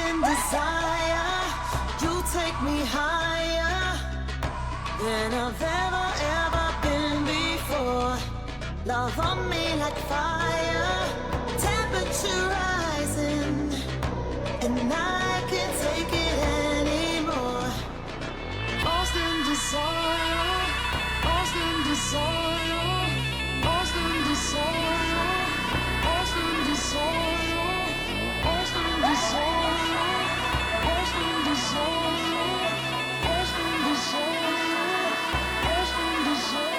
in desire, you take me higher than I've ever been before. Love on me like fire, temperature rising, and I can't take it anymore. Lost in desire, lost in desire, lost in desire, lost in desire, lost in desire, lost in desire, lost in desire, lost in desire.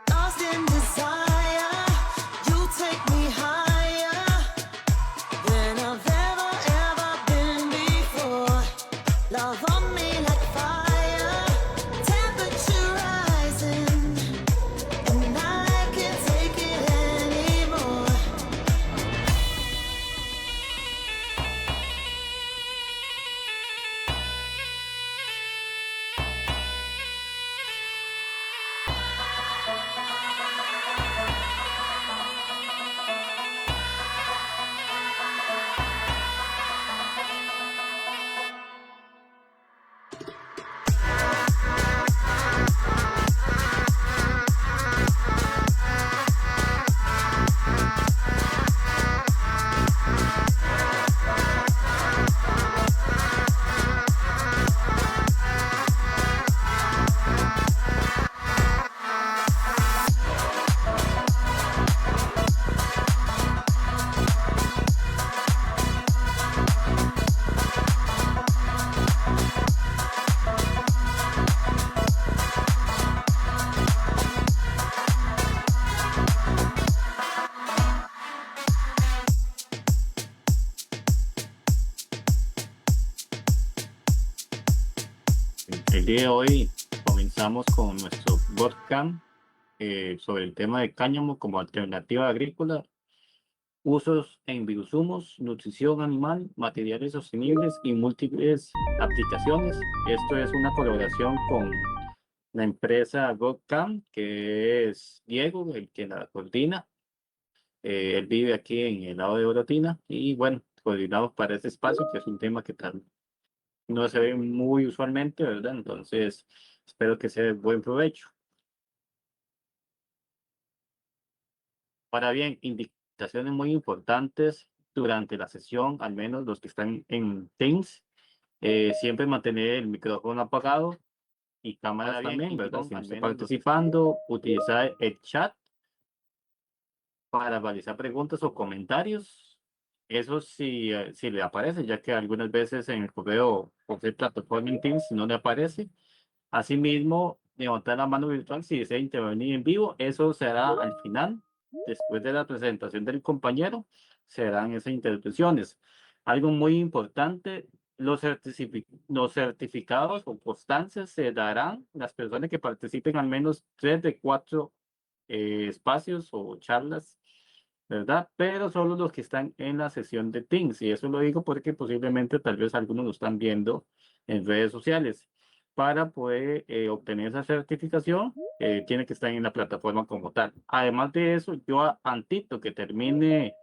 Lost in desire, you take me higher than I've ever been before. Love on me like fire, temperature rising, and I can't take it anymore. El día de hoy comenzamos con nuestro podcast sobre el tema de cáñamo como alternativa agrícola, usos en biosumos, nutrición animal, materiales sostenibles y múltiples aplicaciones. Esto es una colaboración con la empresa GoCam, que es Diego, el que la coordina. Él vive aquí en el lado de Orotina y bueno, coordinamos para este espacio, que es un tema que tal no se ve muy usualmente, ¿verdad? Entonces, espero que sea de buen provecho. Ahora bien, indicaciones muy importantes durante la sesión, al menos los que están en Teams, siempre mantener el micrófono apagado y cámaras también, ¿verdad? Si no está participando, utilizar el chat para realizar preguntas o comentarios. Eso sí, si le aparece, ya que algunas veces en el correo o en plataforma en Teams no le aparece. Asimismo, levantar la mano virtual si desea intervenir en vivo. Eso se hará al final, después de la presentación del compañero, se harán esas intervenciones. Algo muy importante, los certificados o constancias se darán las personas que participen al menos 3 de 4 espacios o charlas, ¿verdad? Pero solo los que están en la sesión de Teams. Y eso lo digo porque posiblemente tal vez algunos lo están viendo en redes sociales. Para poder obtener esa certificación, tiene que estar en la plataforma como tal. Además de eso, yo antito que termine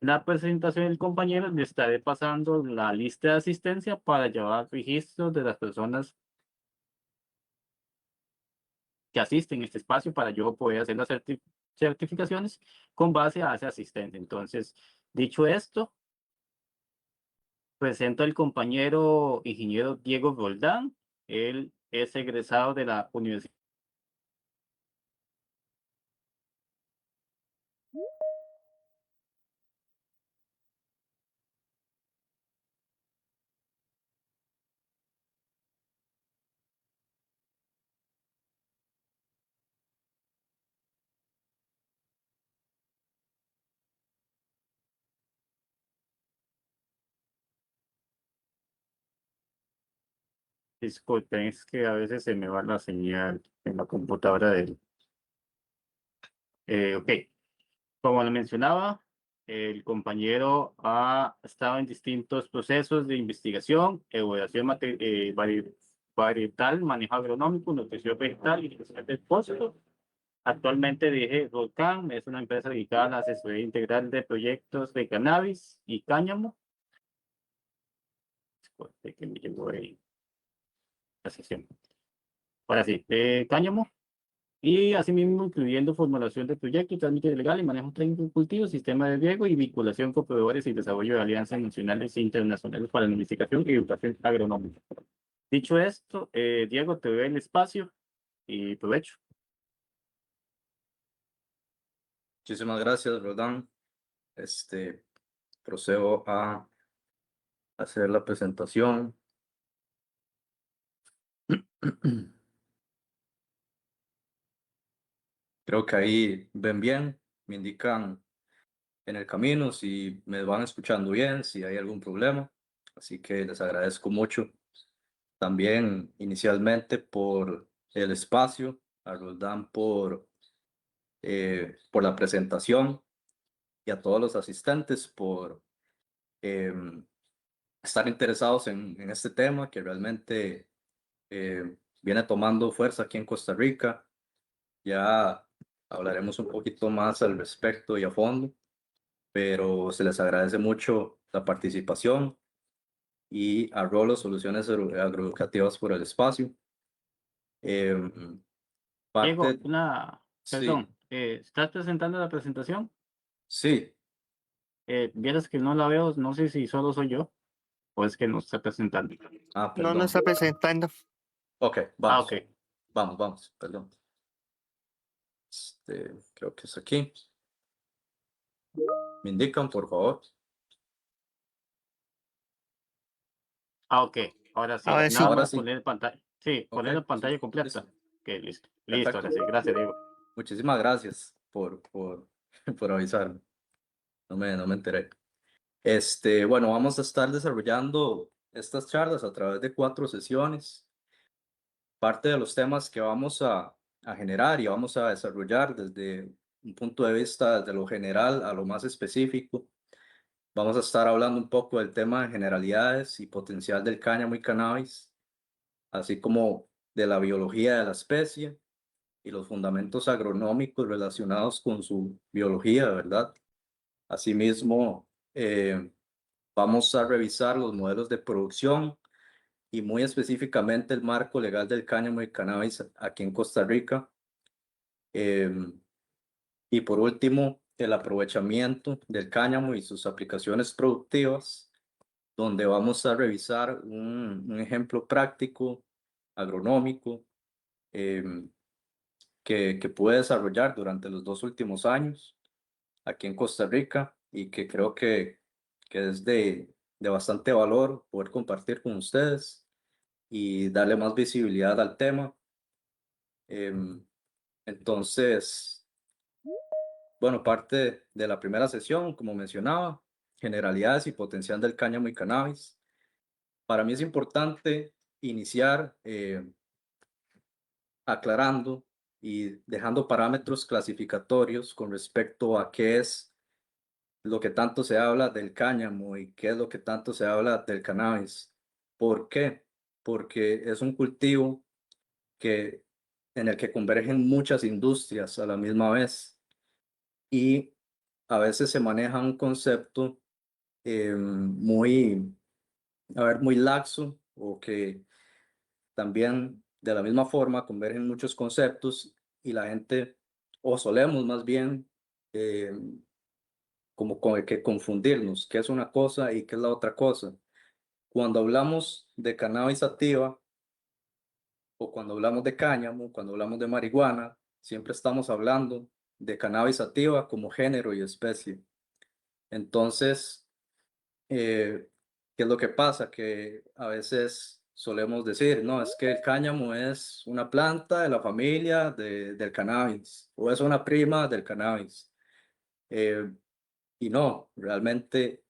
la presentación del compañero, le estaré pasando la lista de asistencia para llevar registros de las personas que asisten a este espacio para yo poder hacer las certificaciones con base a ese asistente. Entonces, dicho esto, presento al compañero ingeniero Diego Roldán. Él es egresado de la Universidad Disculpen, es que a veces se me va la señal en la computadora del... ok, como le mencionaba, el compañero ha estado en distintos procesos de investigación, evaluación varietal, manejo agronómico, nutrición vegetal y gestión del costo. Actualmente dirige Volcán, es una empresa dedicada a la asesoría integral de proyectos de cannabis y cáñamo. Disculpe que me llegó ahí la sesión. Ahora sí, de cáñamo. Y asimismo, incluyendo formulación de proyectos, trámite legal y manejo técnico de cultivo, sistema de riego y vinculación con proveedores y desarrollo de alianzas nacionales e internacionales para la investigación y educación agronómica. Dicho esto, Diego, te doy el espacio y provecho. Muchísimas gracias, Roldán. Procedo a hacer la presentación. Creo que ahí ven bien, me indican en el camino si me van escuchando bien, si hay algún problema. Así que les agradezco mucho también inicialmente por el espacio, a Roldán por la presentación y a todos los asistentes por estar interesados en este tema que realmente viene tomando fuerza aquí en Costa Rica. Ya hablaremos un poquito más al respecto y a fondo, pero se les agradece mucho la participación y a Rolo Soluciones Agroeducativas por el espacio. Diego, Parte, sí, perdón, ¿estás presentando la presentación? sí, Vieras que no la veo, no sé si solo soy yo o es que no está presentando. ah, No, no perdón. está presentando. Ok, Ah, vamos, ok. vamos, perdón. Creo que es aquí. Me indican, por favor. Ah, ok. Ahora sí. Ahora sí. Nada Ahora más sí. poner pantalla. Sí, Ok, poner la sí, pantalla completa. listo. Ok, listo. Listo, ahora Perfecto. sí. Gracias, Diego. Muchísimas gracias por avisarme. No me enteré. Bueno, vamos a estar desarrollando estas charlas a través de 4 sesiones. Parte de los temas que vamos a generar y vamos a desarrollar desde un punto de vista de lo general a lo más específico. Vamos a estar hablando un poco del tema de generalidades y potencial del cáñamo y cannabis, así como de la biología de la especie y los fundamentos agronómicos relacionados con su biología, ¿verdad? Asimismo, vamos a revisar los modelos de producción y muy específicamente el marco legal del cáñamo y cannabis aquí en Costa Rica. Y por último, el aprovechamiento del cáñamo y sus aplicaciones productivas, donde vamos a revisar un ejemplo práctico, agronómico, que pude desarrollar durante los 2 últimos años aquí en Costa Rica y que creo que es de bastante valor poder compartir con ustedes y darle más visibilidad al tema. Entonces, bueno, parte de la primera sesión, como mencionaba, generalidades y potencial del cáñamo y cannabis. Para mí es importante iniciar aclarando y dejando parámetros clasificatorios con respecto a qué es lo que tanto se habla del cáñamo y qué es lo que tanto se habla del cannabis. ¿Por qué? Porque es un cultivo en el que convergen muchas industrias a la misma vez y a veces se maneja un concepto muy, muy laxo o que también de la misma forma convergen muchos conceptos y la gente, o solemos más bien, como que confundirnos qué es una cosa y qué es la otra cosa. Cuando hablamos de cannabis sativa o cuando hablamos de cáñamo, cuando hablamos de marihuana, siempre estamos hablando de cannabis sativa como género y especie. Entonces, ¿qué es lo que pasa? Que a veces solemos decir, no, es que el cáñamo es una planta de la familia del cannabis o es una prima del cannabis. Eh, y no, realmente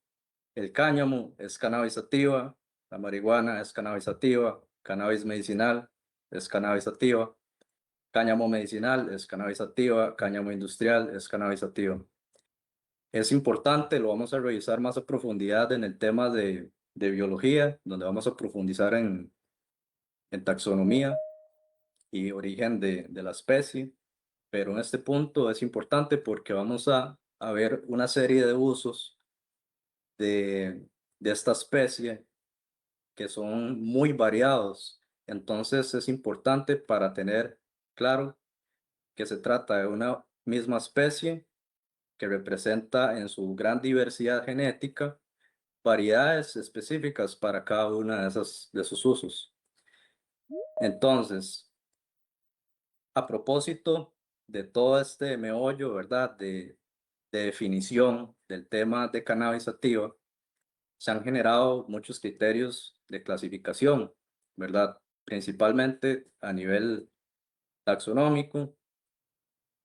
el cáñamo es cannabis sativa, la marihuana es cannabis sativa, cannabis medicinal es cannabis sativa, cáñamo medicinal es cannabis sativa, cáñamo industrial es cannabis sativa. Es importante, lo vamos a revisar más a profundidad en el tema de biología, donde vamos a profundizar en taxonomía y origen de la especie, pero en este punto es importante porque vamos a ver una serie de usos de esta especie que son muy variados. Entonces es importante para tener claro que se trata de una misma especie que representa en su gran diversidad genética variedades específicas para cada una de esos usos. Entonces, a propósito de todo este meollo, ¿verdad? De definición del tema de cannabis sativa, se han generado muchos criterios de clasificación, ¿verdad? Principalmente a nivel taxonómico,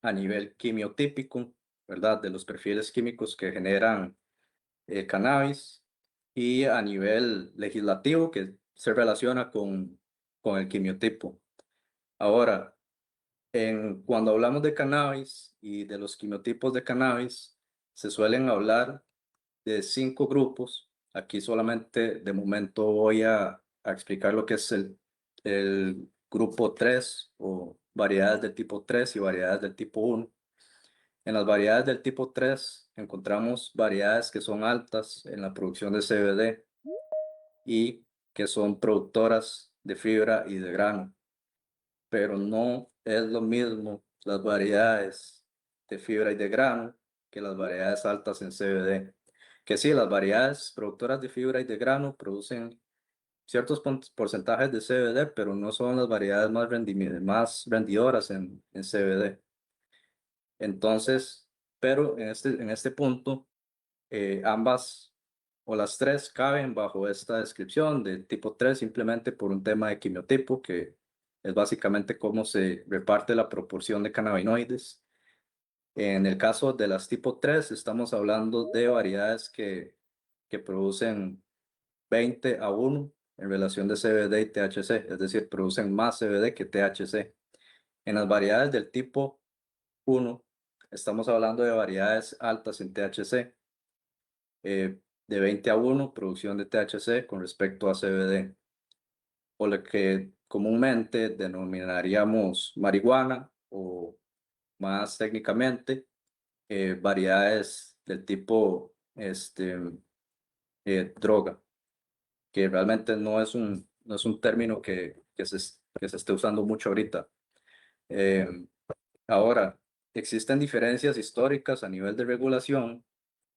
a nivel quimiotípico, ¿verdad? De los perfiles químicos que generan cannabis, y a nivel legislativo que se relaciona con el quimiotipo. Ahora, cuando hablamos de cannabis y de los quimiotipos de cannabis, se suelen hablar de 5 grupos. Aquí solamente de momento voy a explicar lo que es el grupo 3 o variedades del tipo 3 y variedades del tipo 1. En las variedades del tipo 3 encontramos variedades que son altas en la producción de CBD y que son productoras de fibra y de grano, pero no es lo mismo las variedades de fibra y de grano que las variedades altas en CBD. Que sí, las variedades productoras de fibra y de grano producen ciertos porcentajes de CBD, pero no son las variedades más rendidoras en CBD. Entonces, pero en este punto, ambas o las tres caben bajo esta descripción de tipo 3 simplemente por un tema de quimiotipo, que es básicamente cómo se reparte la proporción de cannabinoides. En el caso de las tipo 3, estamos hablando de variedades que producen 20:1 en relación de CBD y THC, es decir, producen más CBD que THC. En las variedades del tipo 1, estamos hablando de variedades altas en THC, de 20:1 producción de THC con respecto a CBD, o lo que comúnmente denominaríamos marihuana o más técnicamente variedades del tipo droga, que realmente no es un término que se esté usando mucho ahorita. Ahora, existen diferencias históricas a nivel de regulación,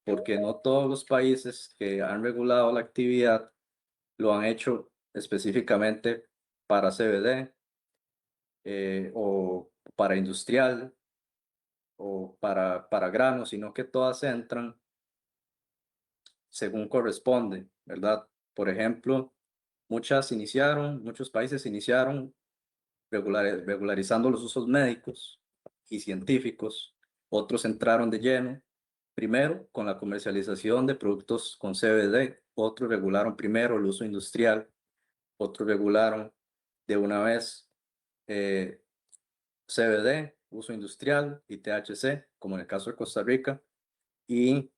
porque no todos los países que han regulado la actividad lo han hecho específicamente para CBD o para industrial o para grano, sino que todas entran según corresponde, ¿verdad? Por ejemplo, muchos países iniciaron regularizando los usos médicos y científicos, otros entraron de lleno, primero con la comercialización de productos con CBD, otros regularon primero el uso industrial, otros regularon de una vez CBD, uso industrial y THC, como en el caso de Costa Rica, y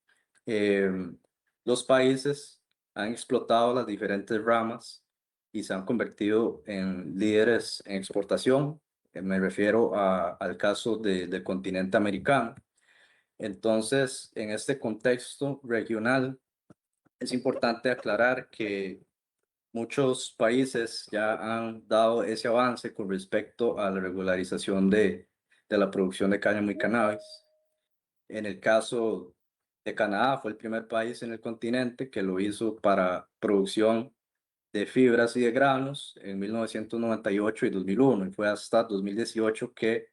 los países han explotado las diferentes ramas y se han convertido en líderes en exportación. Me refiero al caso del continente americano. Entonces, en este contexto regional, es importante aclarar que muchos países ya han dado ese avance con respecto a la regularización de la producción de cáñamo y cannabis. En el caso de Canadá, fue el primer país en el continente que lo hizo para producción de fibras y de granos en 1998 y 2001, y fue hasta 2018 que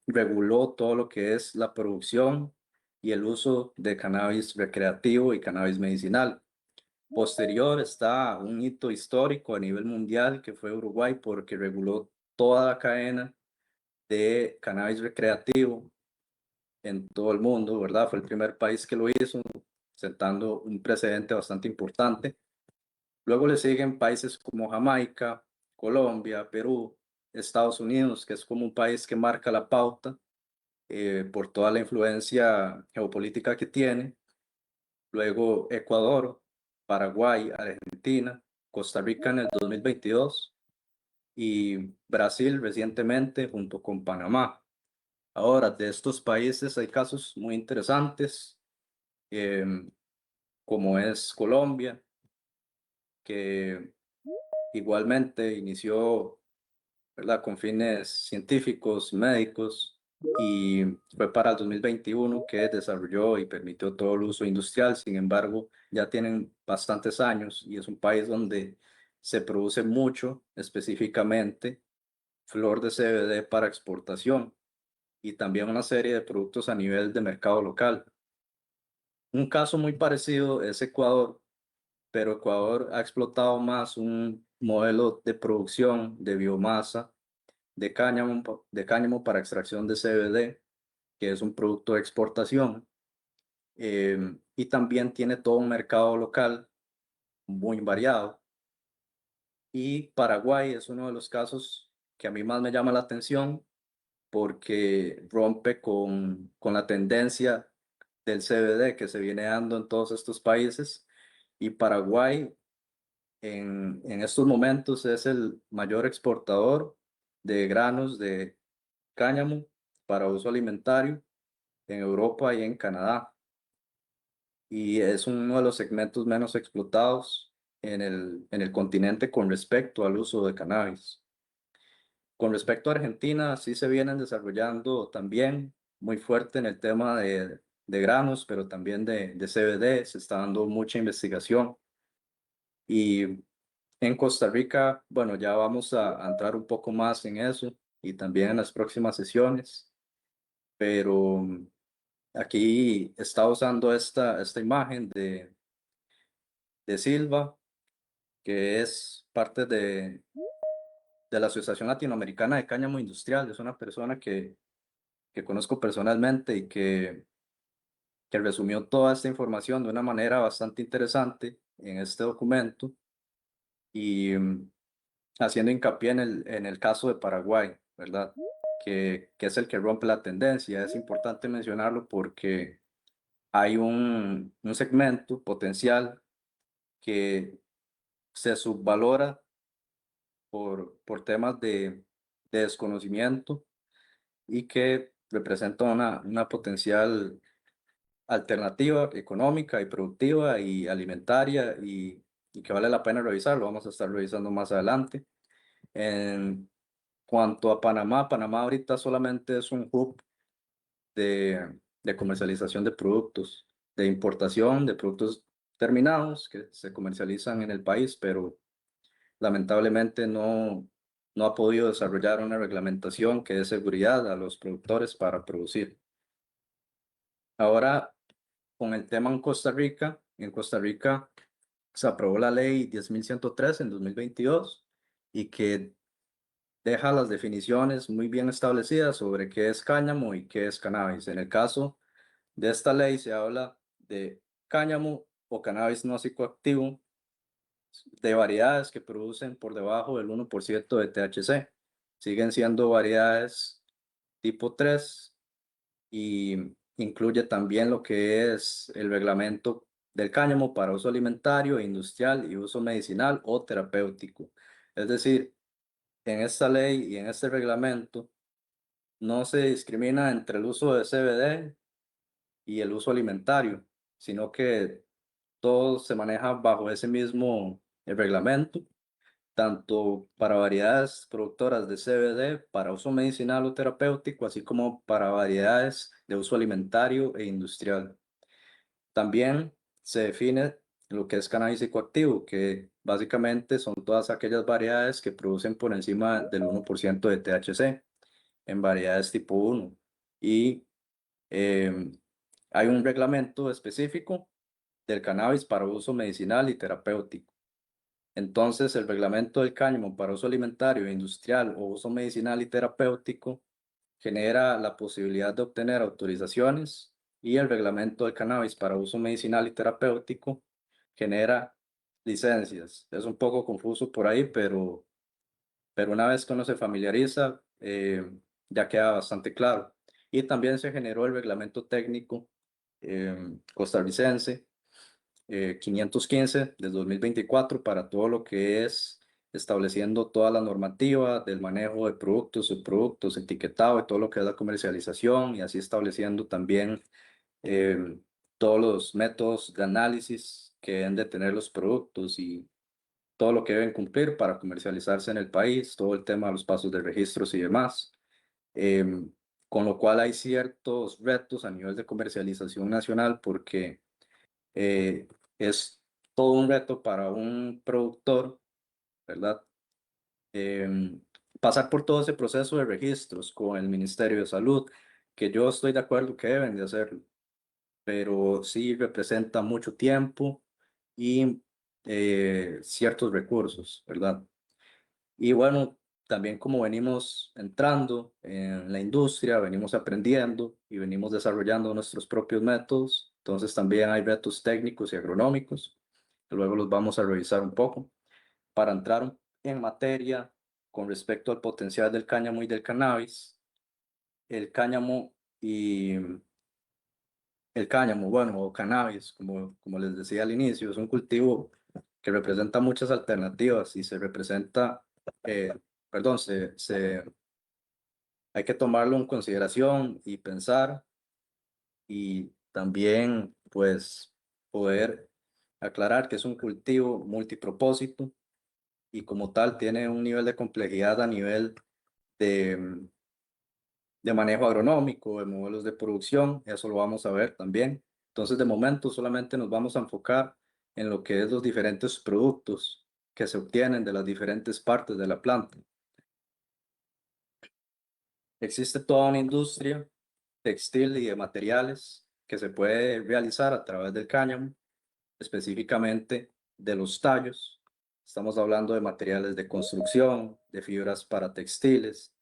reguló todo lo que es la producción y el uso de cannabis recreativo y cannabis medicinal. Posterior está un hito histórico a nivel mundial que fue Uruguay, porque reguló toda la cadena de cannabis recreativo en todo el mundo, ¿verdad? Fue el primer país que lo hizo, sentando un precedente bastante importante. Luego le siguen países como Jamaica, Colombia, Perú, Estados Unidos, que es como un país que marca la pauta por toda la influencia geopolítica que tiene. Luego Ecuador, Paraguay, Argentina, Costa Rica en el 2022 y Brasil recientemente junto con Panamá. Ahora, de estos países hay casos muy interesantes, como es Colombia, que igualmente inició, ¿verdad?, con fines científicos, médicos, y fue para el 2021 que desarrolló y permitió todo el uso industrial. Sin embargo, ya tienen bastantes años y es un país donde se produce mucho, específicamente flor de CBD para exportación y también una serie de productos a nivel de mercado local. Un caso muy parecido es Ecuador, pero Ecuador ha explotado más un modelo de producción de biomasa de cáñamo para extracción de CBD, que es un producto de exportación, y también tiene todo un mercado local muy variado. Y Paraguay es uno de los casos que a mí más me llama la atención porque rompe con la tendencia del CBD que se viene dando en todos estos países. Y Paraguay en estos momentos es el mayor exportador de granos de cáñamo para uso alimentario en Europa y en Canadá. Y es uno de los segmentos menos explotados en el continente con respecto al uso de cannabis. Con respecto a Argentina, sí se vienen desarrollando también muy fuerte en el tema de granos, pero también de CBD, se está dando mucha investigación. Y en Costa Rica, bueno, ya vamos a entrar un poco más en eso y también en las próximas sesiones, pero aquí está usando esta imagen de Silva, que es parte de la Asociación Latinoamericana de Cáñamo Industrial. Es una persona que conozco personalmente y que resumió toda esta información de una manera bastante interesante en este documento y haciendo hincapié en el caso de Paraguay, ¿verdad? Que es el que rompe la tendencia. Es importante mencionarlo porque hay un segmento potencial que se subvalora por temas de desconocimiento y que representa una potencial alternativa económica y productiva y alimentaria y que vale la pena revisar. Lo vamos a estar revisando más adelante. En cuanto a Panamá, Panamá ahorita solamente es un hub de comercialización de productos, de importación de productos terminados que se comercializan en el país, pero lamentablemente no ha podido desarrollar una reglamentación que dé seguridad a los productores para producir. Ahora, con el tema en Costa Rica se aprobó la ley 10.103 en 2022 y que deja las definiciones muy bien establecidas sobre qué es cáñamo y qué es cannabis. En el caso de esta ley se habla de cáñamo o cannabis no psicoactivo de variedades que producen por debajo del 1% de THC. Siguen siendo variedades tipo 3 y incluye también lo que es el reglamento del cáñamo para uso alimentario, industrial y uso medicinal o terapéutico. Es decir, en esta ley y en este reglamento no se discrimina entre el uso de CBD y el uso alimentario, sino que todo se maneja bajo ese mismo reglamento, tanto para variedades productoras de CBD para uso medicinal o terapéutico, así como para variedades de uso alimentario e industrial. También se define lo que es cannabis psicoactivo, que básicamente son todas aquellas variedades que producen por encima del 1% de THC en variedades tipo 1. Y hay un reglamento específico del cannabis para uso medicinal y terapéutico. Entonces, el reglamento del cáñamo para uso alimentario, industrial o uso medicinal y terapéutico genera la posibilidad de obtener autorizaciones y el reglamento del cannabis para uso medicinal y terapéutico genera licencias. Es un poco confuso por ahí, pero una vez que uno se familiariza, ya queda bastante claro. Y también se generó el reglamento técnico costarricense 515 del 2024 para todo lo que es estableciendo toda la normativa del manejo de productos, subproductos, etiquetado y todo lo que es la comercialización, y así estableciendo también todos los métodos de análisis que deben de tener los productos y todo lo que deben cumplir para comercializarse en el país, todo el tema de los pasos de registros y demás. Con lo cual hay ciertos retos a nivel de comercialización nacional porque eh, es todo un reto para un productor, ¿verdad? Pasar por todo ese proceso de registros con el Ministerio de Salud, que yo estoy de acuerdo que deben de hacerlo, pero sí representa mucho tiempo y ciertos recursos, ¿verdad? Y bueno, también como venimos entrando en la industria, venimos aprendiendo y venimos desarrollando nuestros propios métodos, entonces también hay retos técnicos y agronómicos, que luego los vamos a revisar un poco, para entrar en materia con respecto al potencial del cáñamo y del cannabis. El cáñamo y el cáñamo, bueno, o cannabis, como les decía al inicio, es un cultivo que representa muchas alternativas y se representa, eh, perdón, hay que tomarlo en consideración y pensar y también, pues, poder aclarar que es un cultivo multipropósito y como tal tiene un nivel de complejidad a nivel de, de manejo agronómico, de modelos de producción, eso lo vamos a ver también. Entonces, de momento solamente nos vamos a enfocar en lo que es los diferentes productos que se obtienen de las diferentes partes de la planta. Existe toda una industria textil y de materiales que se puede realizar a través del cáñamo, específicamente de los tallos. Estamos hablando de materiales de construcción, de fibras para textiles,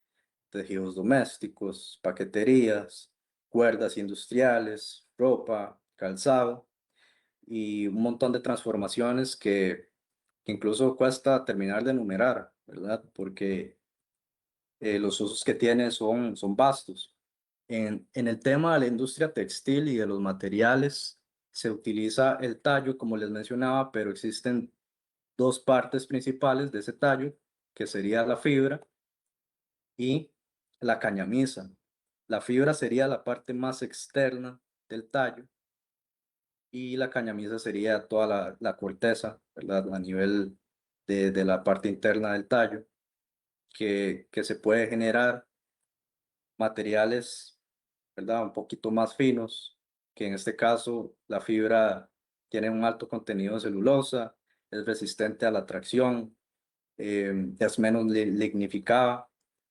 tejidos domésticos, paqueterías, cuerdas industriales, ropa, calzado y un montón de transformaciones que incluso cuesta terminar de enumerar, ¿verdad? Porque los usos que tiene son vastos. En el tema de la industria textil y de los materiales, se utiliza el tallo, como les mencionaba, pero existen dos partes principales de ese tallo, que sería la fibra y la cañamisa. La fibra sería la parte más externa del tallo y la cañamisa sería toda la corteza, ¿verdad? A nivel de la parte interna del tallo, que se puede generar materiales, ¿verdad? Un poquito más finos, que en este caso la fibra tiene un alto contenido de celulosa, es resistente a la tracción, es menos lignificada,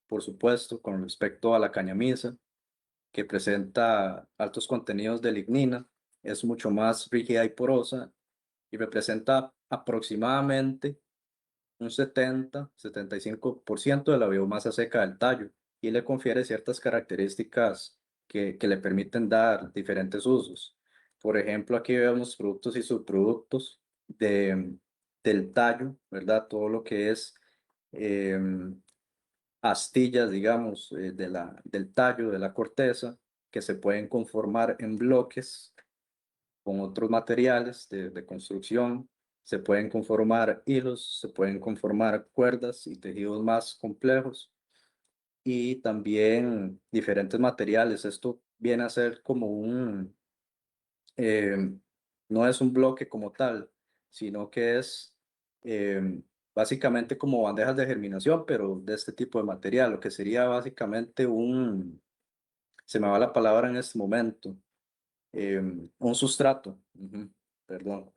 por supuesto, con respecto a la cañamisa, que presenta altos contenidos de lignina, es mucho más rígida y porosa y representa aproximadamente un 70-75% de la biomasa seca del tallo y le confiere ciertas características que le permiten dar diferentes usos. Por ejemplo, aquí vemos productos y subproductos del tallo, ¿verdad? Todo lo que es astillas, digamos, del tallo, de la corteza, que se pueden conformar en bloques con otros materiales de construcción, se pueden conformar hilos, se pueden conformar cuerdas y tejidos más complejos y también diferentes materiales. Esto viene a ser como eh, no es un bloque como tal, sino que es básicamente como bandejas de germinación, pero de este tipo de material, lo que sería básicamente se me va la palabra en este momento, un sustrato, perdón.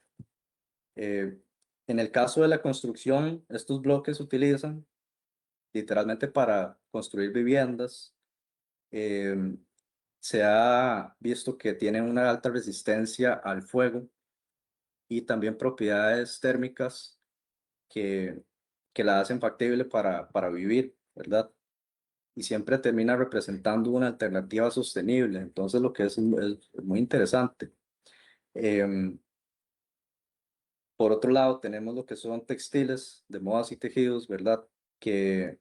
Eh, en el caso de la construcción, estos bloques se utilizan literalmente para construir viviendas. Se ha visto que tienen una alta resistencia al fuego y también propiedades térmicas que la hacen factible para vivir, ¿verdad? Y siempre termina representando una alternativa sostenible. Entonces, lo que es muy interesante. Em, Por otro lado, tenemos lo que son textiles de modas y tejidos, ¿verdad? Que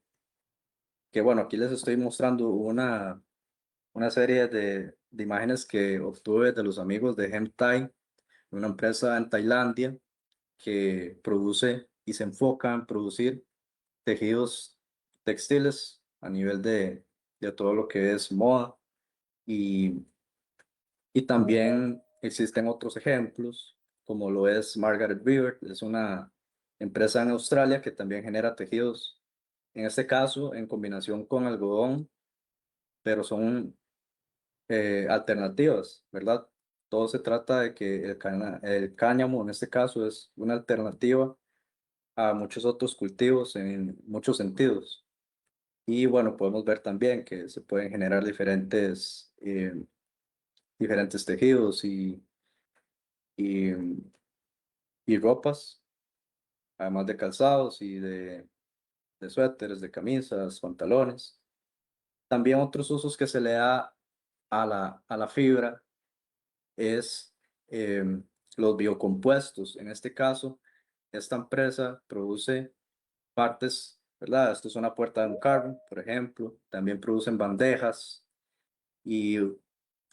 bueno, aquí les estoy mostrando una serie de imágenes que obtuve de los amigos de Hemtai, una empresa en Tailandia que produce y se enfoca en producir tejidos textiles a nivel de todo lo que es moda y, y también existen otros ejemplos, como lo es Margaret River, es una empresa en Australia que también genera tejidos, en este caso en combinación con algodón, pero son alternativas, ¿verdad? Todo se trata de que el cáñamo en este caso es una alternativa a muchos otros cultivos en muchos sentidos. Y bueno, podemos ver también que se pueden generar diferentes tejidos y, y ropas, además de calzados y de suéteres, de camisas, pantalones. También otros usos que se le da a la fibra es los biocompuestos. En este caso, esta empresa produce partes, ¿verdad? Esto es una puerta de un carro, por ejemplo. También producen bandejas y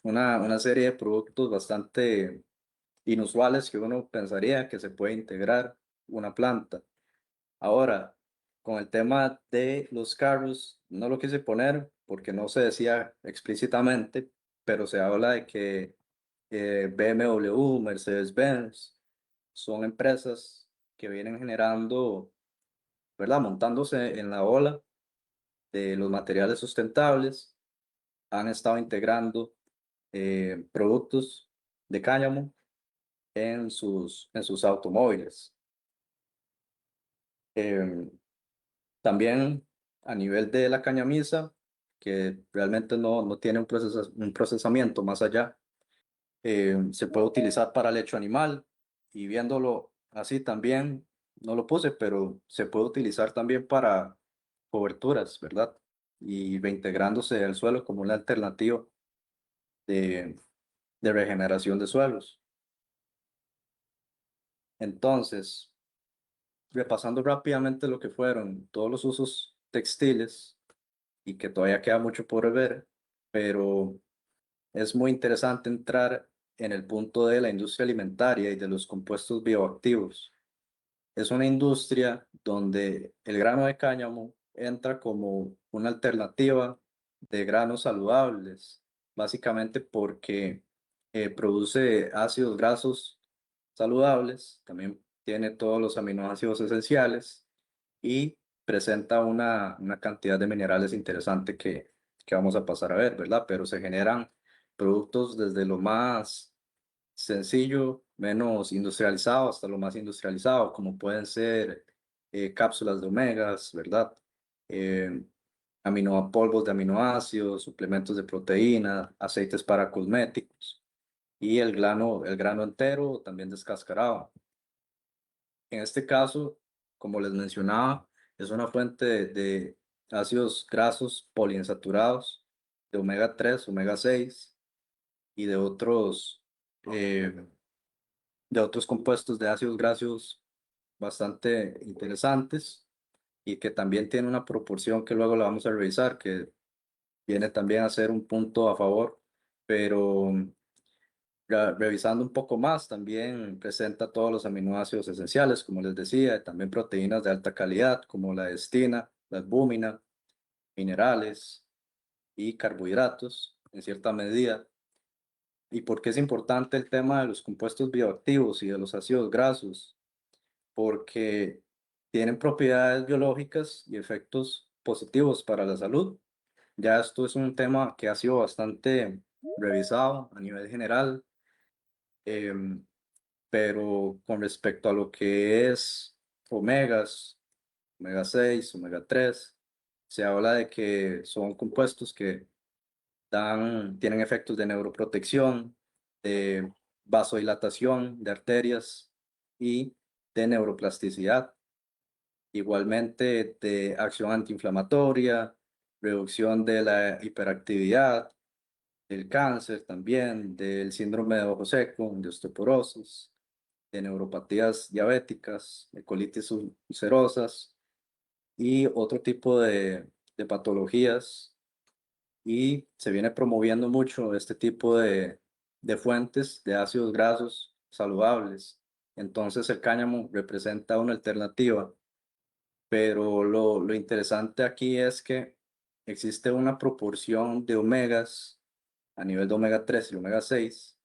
una serie de productos bastante inusuales que uno pensaría que se puede integrar una planta. Ahora, con el tema de los carros, no lo quise poner porque no se decía explícitamente, pero se habla de que BMW, Mercedes-Benz, son empresas que vienen generando, ¿verdad? Montándose en la ola de los materiales sustentables, han estado integrando productos de cáñamo en sus automóviles. Em, También a nivel de la cañamisa, que realmente no tiene un procesamiento más allá, se puede utilizar para lecho animal y viéndolo así también, no lo puse, pero se puede utilizar también para coberturas, ¿verdad? Y reintegrándose al suelo como una alternativa de, de regeneración de suelos. Entonces, repasando rápidamente lo que fueron todos los usos textiles y que todavía queda mucho por ver, pero es muy interesante entrar en el punto de la industria alimentaria y de los compuestos bioactivos. Es una industria donde el grano de cáñamo entra como una alternativa de granos saludables, básicamente porque produce ácidos grasos saludables, también tiene todos los aminoácidos esenciales y presenta una cantidad de minerales interesante que vamos a pasar a ver, ¿verdad? Pero se generan productos desde lo más sencillo, menos industrializado, hasta lo más industrializado, como pueden ser cápsulas de omegas, ¿verdad? Eh, polvos de aminoácidos, suplementos de proteína, aceites para cosméticos y el grano entero, también descascarado. En este caso, como les mencionaba, es una fuente de ácidos grasos poliinsaturados, de omega 3, omega 6 y eh, de otros compuestos de ácidos grasos bastante interesantes y que también tiene una proporción que luego la vamos a revisar, que viene también a ser un punto a favor, pero revisando un poco más, también presenta todos los aminoácidos esenciales, como les decía, y también proteínas de alta calidad, como la estina, la albúmina, minerales y carbohidratos, en cierta medida. ¿Y por qué es importante el tema de los compuestos bioactivos y de los ácidos grasos? Porque tienen propiedades biológicas y efectos positivos para la salud. Ya esto es un tema que ha sido bastante revisado a nivel general, em, pero con respecto a lo que es omegas, omega 6, omega 3, se habla de que son compuestos que tienen efectos de neuroprotección, de vasodilatación de arterias y de neuroplasticidad. Igualmente de acción antiinflamatoria, reducción de la hiperactividad, del cáncer también, del síndrome de ojo seco, de osteoporosis, de neuropatías diabéticas, de colitis ulcerosas y otro tipo de patologías. Y se viene promoviendo mucho este tipo de fuentes de ácidos grasos saludables. Entonces el cáñamo representa una alternativa, pero lo interesante aquí es que existe una proporción de omegas a nivel de omega 3 y omega 6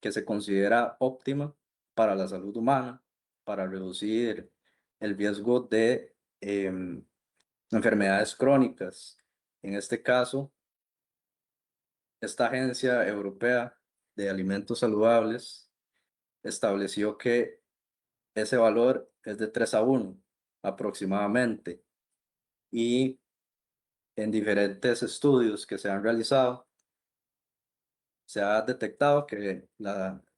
que se considera óptima para la salud humana, para reducir el riesgo de enfermedades crónicas. En este caso, esta Agencia Europea de Alimentos Saludables estableció que ese valor es de 3 a 1 aproximadamente. Y en diferentes estudios que se han realizado, se ha detectado que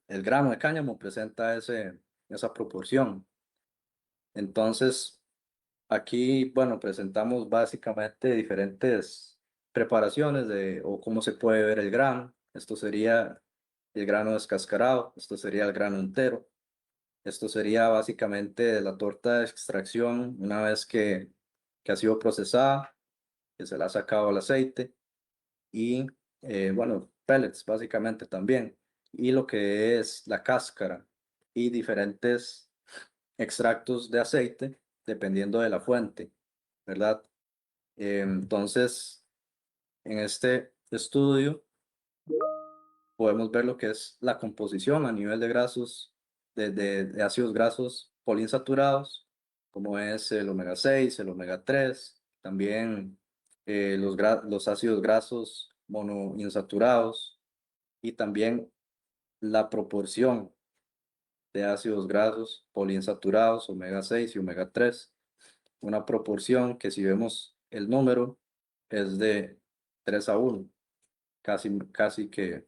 el grano de cáñamo presenta esa proporción. Entonces, aquí, bueno, presentamos básicamente diferentes preparaciones o cómo se puede ver el grano. Esto sería el grano descascarado, esto sería el grano entero. Esto sería básicamente la torta de extracción una vez que ha sido procesada, que se le ha sacado el aceite y, bueno, pellets básicamente también. Y lo que es la cáscara y diferentes extractos de aceite dependiendo de la fuente, ¿verdad? Entonces, en este estudio podemos ver lo que es la composición a nivel de grasos, de ácidos grasos poliinsaturados, como es el omega 6, el omega 3, también los ácidos grasos monoinsaturados y también la proporción de ácidos grasos poliinsaturados, omega 6 y omega 3, una proporción que si vemos el número es de 3 a 1, casi que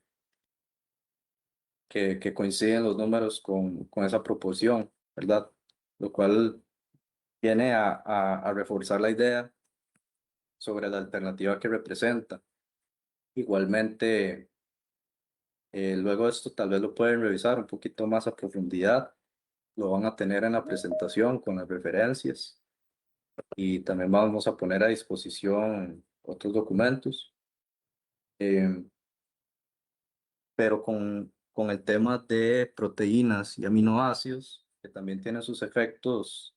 coinciden los números con esa proporción, ¿verdad? Lo cual viene a reforzar la idea sobre la alternativa que representa. Igualmente, luego esto tal vez lo pueden revisar un poquito más a profundidad, lo van a tener en la presentación con las referencias y también vamos a poner a disposición otros documentos. Pero con el tema de proteínas y aminoácidos, que también tienen sus efectos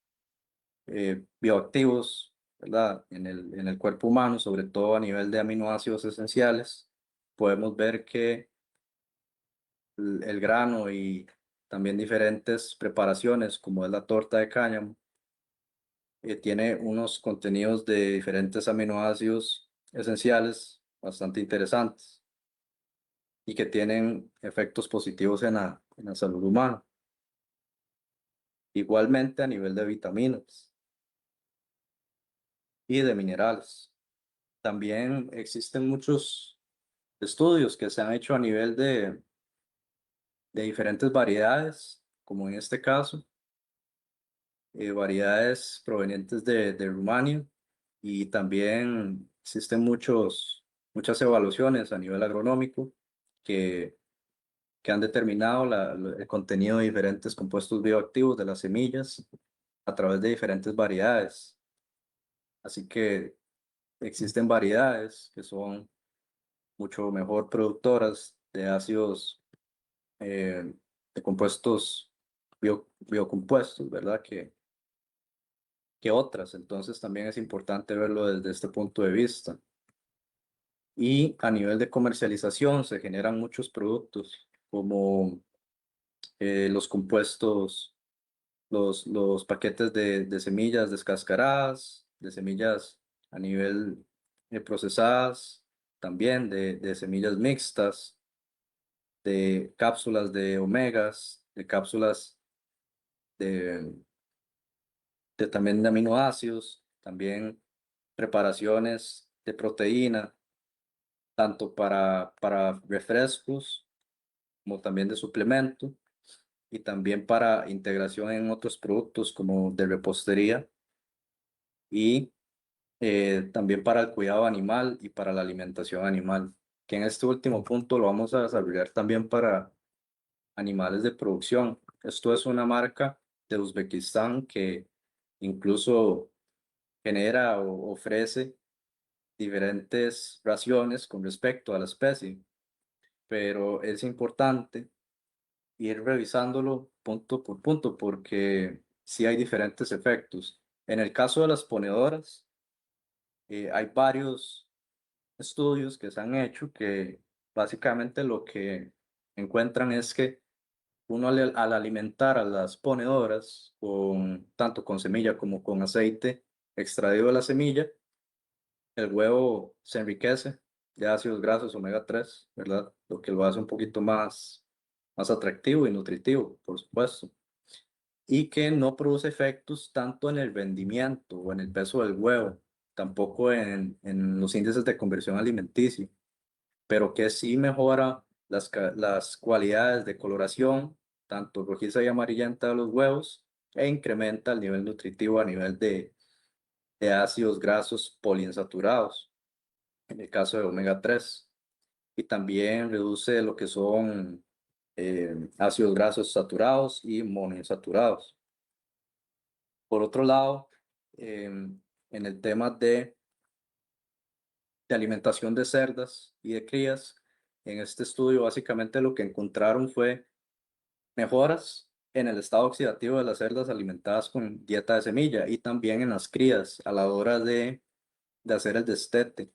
bioactivos, ¿verdad? En el cuerpo humano, sobre todo a nivel de aminoácidos esenciales, podemos ver que el grano y también diferentes preparaciones, como es la torta de cáñamo, tiene unos contenidos de diferentes aminoácidos esenciales bastante interesantes y que tienen efectos positivos en la salud humana. Igualmente a nivel de vitaminas y de minerales. También existen muchos estudios que se han hecho a nivel de diferentes variedades, como en este caso, variedades provenientes de Rumania, y también existen muchas evaluaciones a nivel agronómico que han determinado el contenido de diferentes compuestos bioactivos de las semillas a través de diferentes variedades. Así que existen variedades que son mucho mejor productoras de ácidos, de compuestos biocompuestos, ¿verdad? Que otras. Entonces también es importante verlo desde este punto de vista. Y a nivel de comercialización se generan muchos productos como los compuestos, los paquetes de semillas descascaradas, de semillas a nivel procesadas, también de semillas mixtas, de cápsulas de omegas, de cápsulas de, también de aminoácidos, también preparaciones de proteína, tanto para refrescos como también de suplemento y también para integración en otros productos como de repostería y también para el cuidado animal y para la alimentación animal, que en este último punto lo vamos a desarrollar también para animales de producción, Esto es una marca de Uzbekistán que incluso genera o ofrece diferentes raciones con respecto a la especie, pero es importante ir revisándolo punto por punto porque sí hay diferentes efectos. En el caso de las ponedoras, hay varios estudios que se han hecho que básicamente lo que encuentran es que uno al alimentar a las ponedoras tanto con semilla como con aceite extraído de la semilla, el huevo se enriquece de ácidos grasos omega 3, ¿verdad? Lo que lo hace un poquito más atractivo y nutritivo, por supuesto. Y que no produce efectos tanto en el rendimiento o en el peso del huevo, tampoco en los índices de conversión alimenticia, pero que sí mejora las cualidades de coloración, tanto rojiza y amarillenta de los huevos, e incrementa el nivel nutritivo a nivel de ácidos grasos poliinsaturados, en el caso de omega 3, y también reduce lo que son ácidos grasos saturados y monoinsaturados. Por otro lado, en el tema de alimentación de cerdas y de crías, en este estudio básicamente lo que encontraron fue mejoras en el estado oxidativo de las cerdas alimentadas con dieta de semilla y también en las crías a la hora de hacer el destete.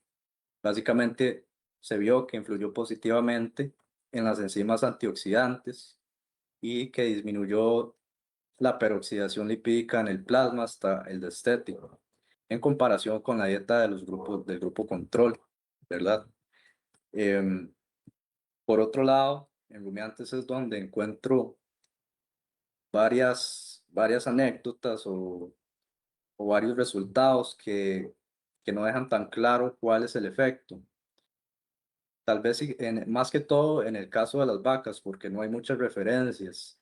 Básicamente se vio que influyó positivamente en las enzimas antioxidantes y que disminuyó la peroxidación lipídica en el plasma hasta el destete, en comparación con la dieta de los grupos del grupo control, ¿verdad? Em, por otro lado, en rumiantes es donde encuentro varias anécdotas o varios resultados que no dejan tan claro cuál es el efecto. Tal vez más que todo en el caso de las vacas, porque no hay muchas referencias.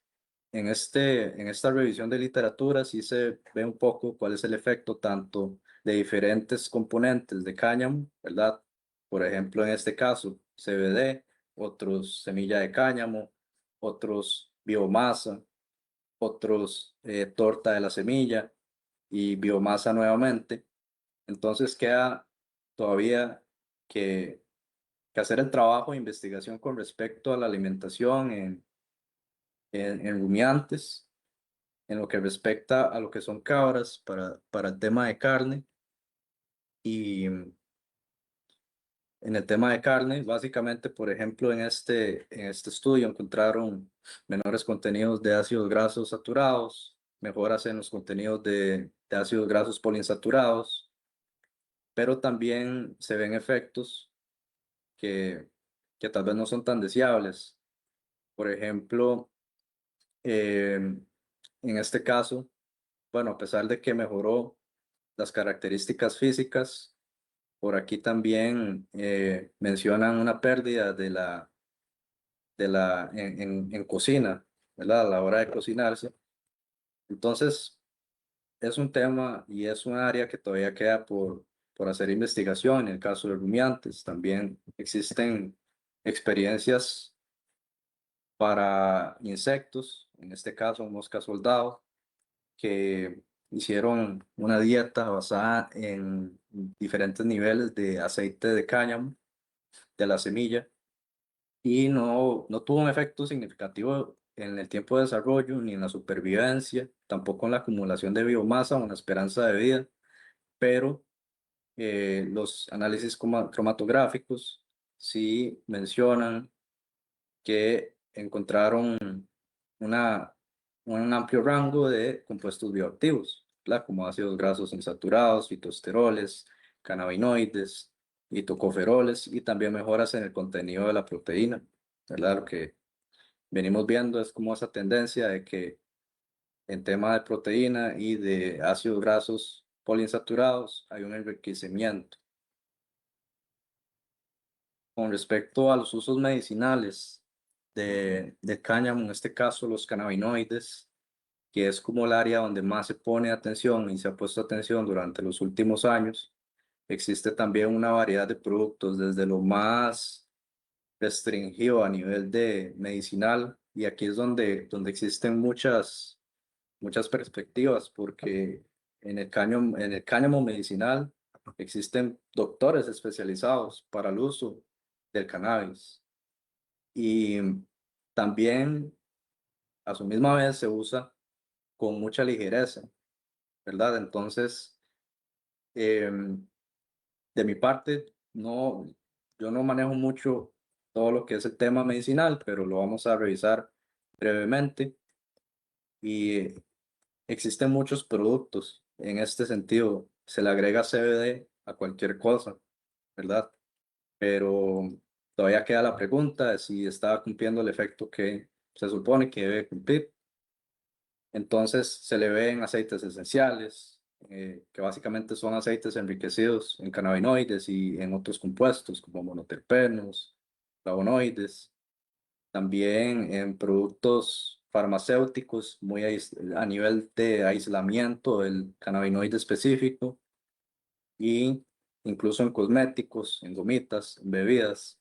En esta revisión de literatura sí se ve un poco cuál es el efecto tanto de diferentes componentes de cáñamo, ¿verdad? Por ejemplo, en este caso, CBD, otros semilla de cáñamo, otros biomasa, otros torta de la semilla y biomasa nuevamente. Entonces queda todavía que, que hacer el trabajo de investigación con respecto a la alimentación en rumiantes, en lo que respecta a lo que son cabras para el tema de carne. Y en el tema de carne, básicamente, por ejemplo, en este estudio encontraron menores contenidos de ácidos grasos saturados, mejoras en los contenidos de ácidos grasos poliinsaturados, pero también se ven efectos que tal vez no son tan deseables. Por ejemplo, en este caso, bueno, a pesar de que mejoró las características físicas, por aquí también mencionan una pérdida en cocina, ¿verdad? A la hora de cocinarse. Entonces, es un tema y es un área que todavía queda por hacer investigación. En el caso de rumiantes, también existen experiencias para insectos, en este caso mosca soldado, que hicieron una dieta basada en diferentes niveles de aceite de cáñamo, de la semilla, y no tuvo un efecto significativo en el tiempo de desarrollo, ni en la supervivencia, tampoco en la acumulación de biomasa o en la esperanza de vida, pero los análisis cromatográficos sí mencionan que encontraron una, un amplio rango de compuestos bioactivos, ¿verdad? Como ácidos grasos insaturados, fitoesteroles, cannabinoides y tocoferoles, y también mejoras en el contenido de la proteína, ¿verdad? Lo que venimos viendo es como esa tendencia de que en tema de proteína y de ácidos grasos poliinsaturados hay un enriquecimiento. Con respecto a los usos medicinales de cáñamo, en este caso los cannabinoides, que es como el área donde más se pone atención y se ha puesto atención durante los últimos años, existe también una variedad de productos, desde lo más restringido a nivel de medicinal, y aquí es donde existen muchas perspectivas, porque en el cáñamo medicinal existen doctores especializados para el uso del cannabis y también a su misma vez se usa con mucha ligereza, ¿verdad? Entonces, em, de mi parte, yo no manejo mucho todo lo que es el tema medicinal, pero lo vamos a revisar brevemente y existen muchos productos en este sentido. Se le agrega CBD a cualquier cosa, ¿verdad? Pero todavía queda la pregunta de si está cumpliendo el efecto que se supone que debe cumplir. Entonces se le ven aceites esenciales, que básicamente son aceites enriquecidos en cannabinoides y en otros compuestos como monoterpenos, flavonoides. También en productos farmacéuticos a nivel de aislamiento del cannabinoide específico y incluso en cosméticos, en gomitas, en bebidas.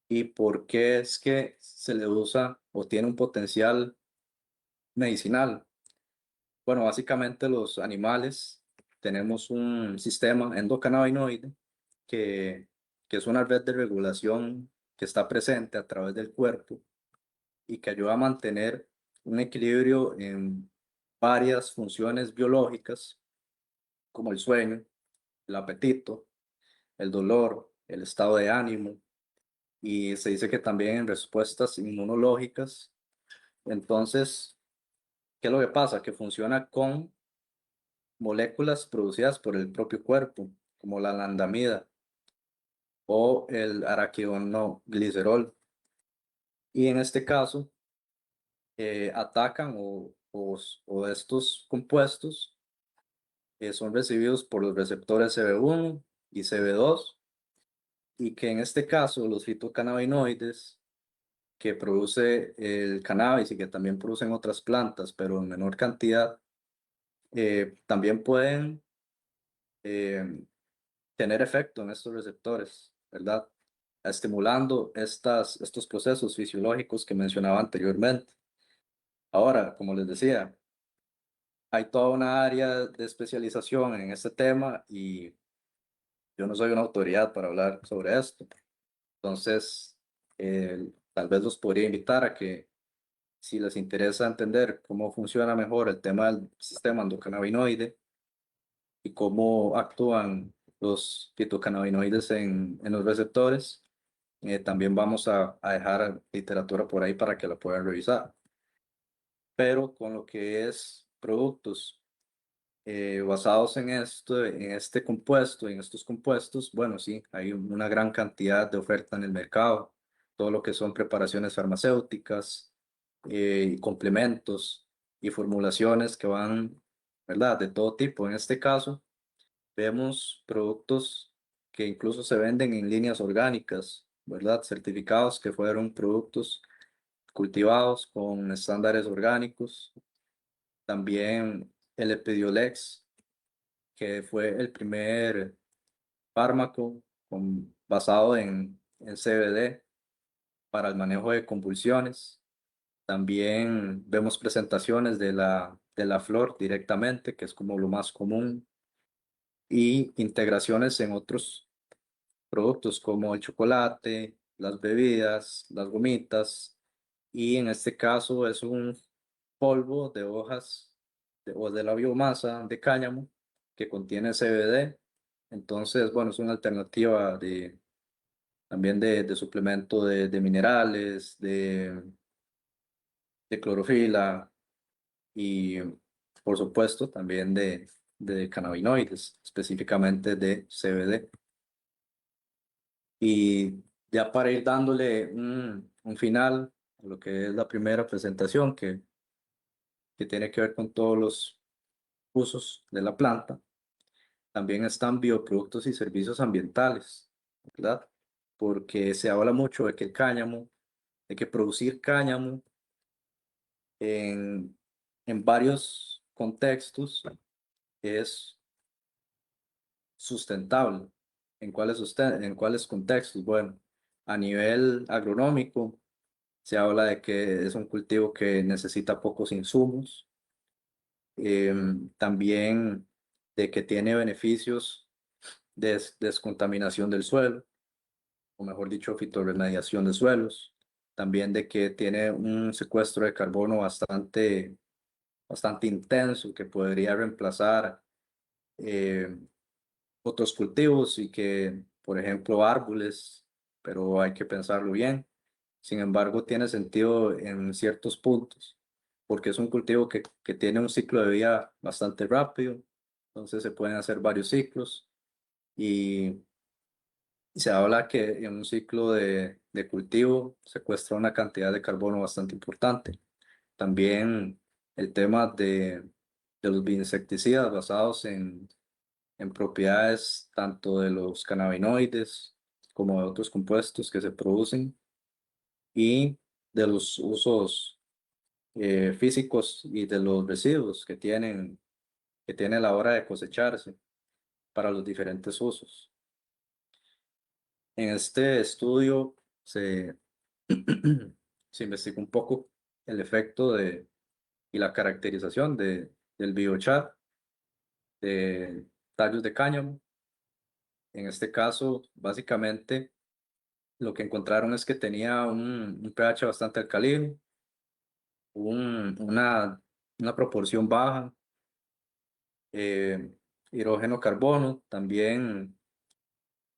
¿Y por qué es que se le usa o tiene un potencial medicinal? Bueno, básicamente los animales tenemos un sistema endocannabinoide que, que es una red de regulación que está presente a través del cuerpo y que ayuda a mantener un equilibrio en varias funciones biológicas como el sueño, el apetito, el dolor, el estado de ánimo y se dice que también en respuestas inmunológicas. Entonces, ¿qué es lo que pasa? Que funciona con moléculas producidas por el propio cuerpo, como la anandamida o el araquidonoglicerol. Y en este caso, atacan o estos compuestos son recibidos por los receptores CB1 y CB2, y que en este caso los fitocannabinoides que produce el cannabis y que también producen otras plantas, pero en menor cantidad, también pueden eh, tener efecto en estos receptores, ¿verdad? Estimulando estos procesos fisiológicos que mencionaba anteriormente. Ahora, como les decía, hay toda una área de especialización en este tema y yo no soy una autoridad para hablar sobre esto. Entonces, tal vez los podría invitar a que, si les interesa entender cómo funciona mejor el tema del sistema endocannabinoide y cómo actúan los fitocannabinoides en los receptores, también vamos a dejar literatura por ahí para que la puedan revisar. Pero con lo que es productos basados en este compuesto, en estos compuestos, bueno, sí, hay una gran cantidad de oferta en el mercado, todo lo que son preparaciones farmacéuticas, y complementos y formulaciones que van, ¿verdad? De todo tipo. En este caso, vemos productos que incluso se venden en líneas orgánicas, ¿verdad? Certificados que fueron productos cultivados con estándares orgánicos. También el Epidiolex, que fue el primer fármaco basado en CBD para el manejo de convulsiones. También vemos presentaciones de la flor directamente, que es como lo más común, y integraciones en otros productos como el chocolate, las bebidas, las gomitas, y en este caso es un polvo de hojas o de la biomasa de cáñamo que contiene CBD. Entonces, bueno, es una alternativa también de suplemento de minerales, de clorofila y, por supuesto, también de cannabinoides, específicamente de CBD. Y ya para ir dándole un final a lo que es la primera presentación, que tiene que ver con todos los usos de la planta, también están bioproductos y servicios ambientales, ¿verdad? Porque se habla mucho de que el cáñamo, de que producir cáñamo en, en varios contextos es sustentable. ¿En cuáles contextos? Bueno, a nivel agronómico, Se habla de que es un cultivo que necesita pocos insumos. También de que tiene beneficios de descontaminación del suelo, o mejor dicho, fitorremediación de suelos. También de que tiene un secuestro de carbono bastante intenso que podría reemplazar eh, otros cultivos y que, por ejemplo, árboles, pero hay que pensarlo bien. Sin embargo, tiene sentido en ciertos puntos, porque es un cultivo que tiene un ciclo de vida bastante rápido, entonces se pueden hacer varios ciclos y se habla que en un ciclo de cultivo secuestra una cantidad de carbono bastante importante. También el tema de los bioinsecticidas basados en propiedades tanto de los cannabinoides como de otros compuestos que se producen y de los usos físicos y de los residuos que tiene a la hora de cosecharse para los diferentes usos. En este estudio se investigó un poco el efecto y la caracterización del biochar de tallos de cáñamo. En este caso, básicamente, lo que encontraron es que tenía un pH bastante alcalino, una proporción baja, eh, hidrógeno-carbono, también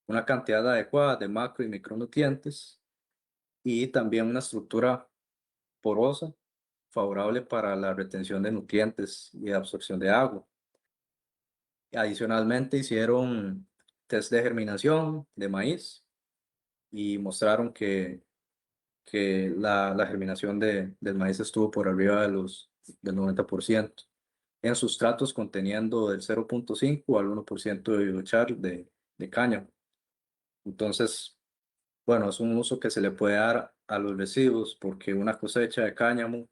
una cantidad adecuada de macro y micronutrientes y también una estructura porosa favorable para la retención de nutrientes y absorción de agua. Adicionalmente hicieron test de germinación de maíz y mostraron que la germinación del maíz estuvo por arriba del 90% en sustratos conteniendo del 0.5 al 1% de biochar de cáñamo. Entonces, bueno, es un uso que se le puede dar a los residuos porque una cosecha de cáñamo,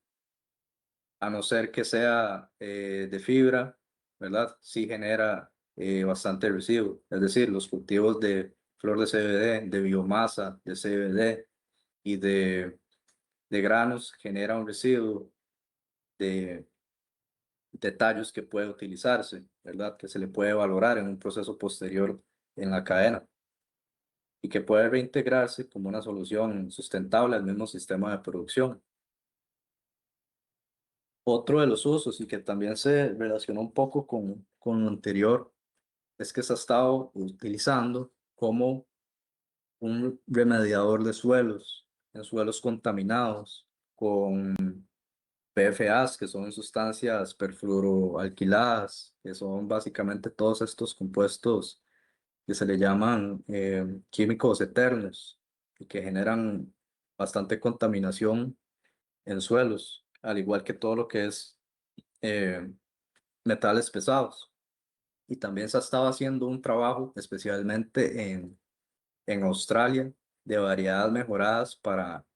a no ser que sea de fibra, ¿verdad? Sí genera bastante residuo. Es decir, los cultivos de flor de CBD, de biomasa, de CBD y de granos genera un residuo de, de tallos que puede utilizarse, ¿verdad? Que se le puede valorar en un proceso posterior en la cadena y que puede reintegrarse como una solución sustentable al mismo sistema de producción. Otro de los usos y que también se relaciona un poco con lo anterior es que se ha estado utilizando como un remediador de suelos, en suelos contaminados con PFAs, que son sustancias perfluoroalquiladas, que son básicamente todos estos compuestos que se le llaman químicos eternos y que generan bastante contaminación en suelos, al igual que todo lo que es eh, metales pesados. Y también se ha estado haciendo un trabajo, especialmente en Australia, de variedades mejoradas para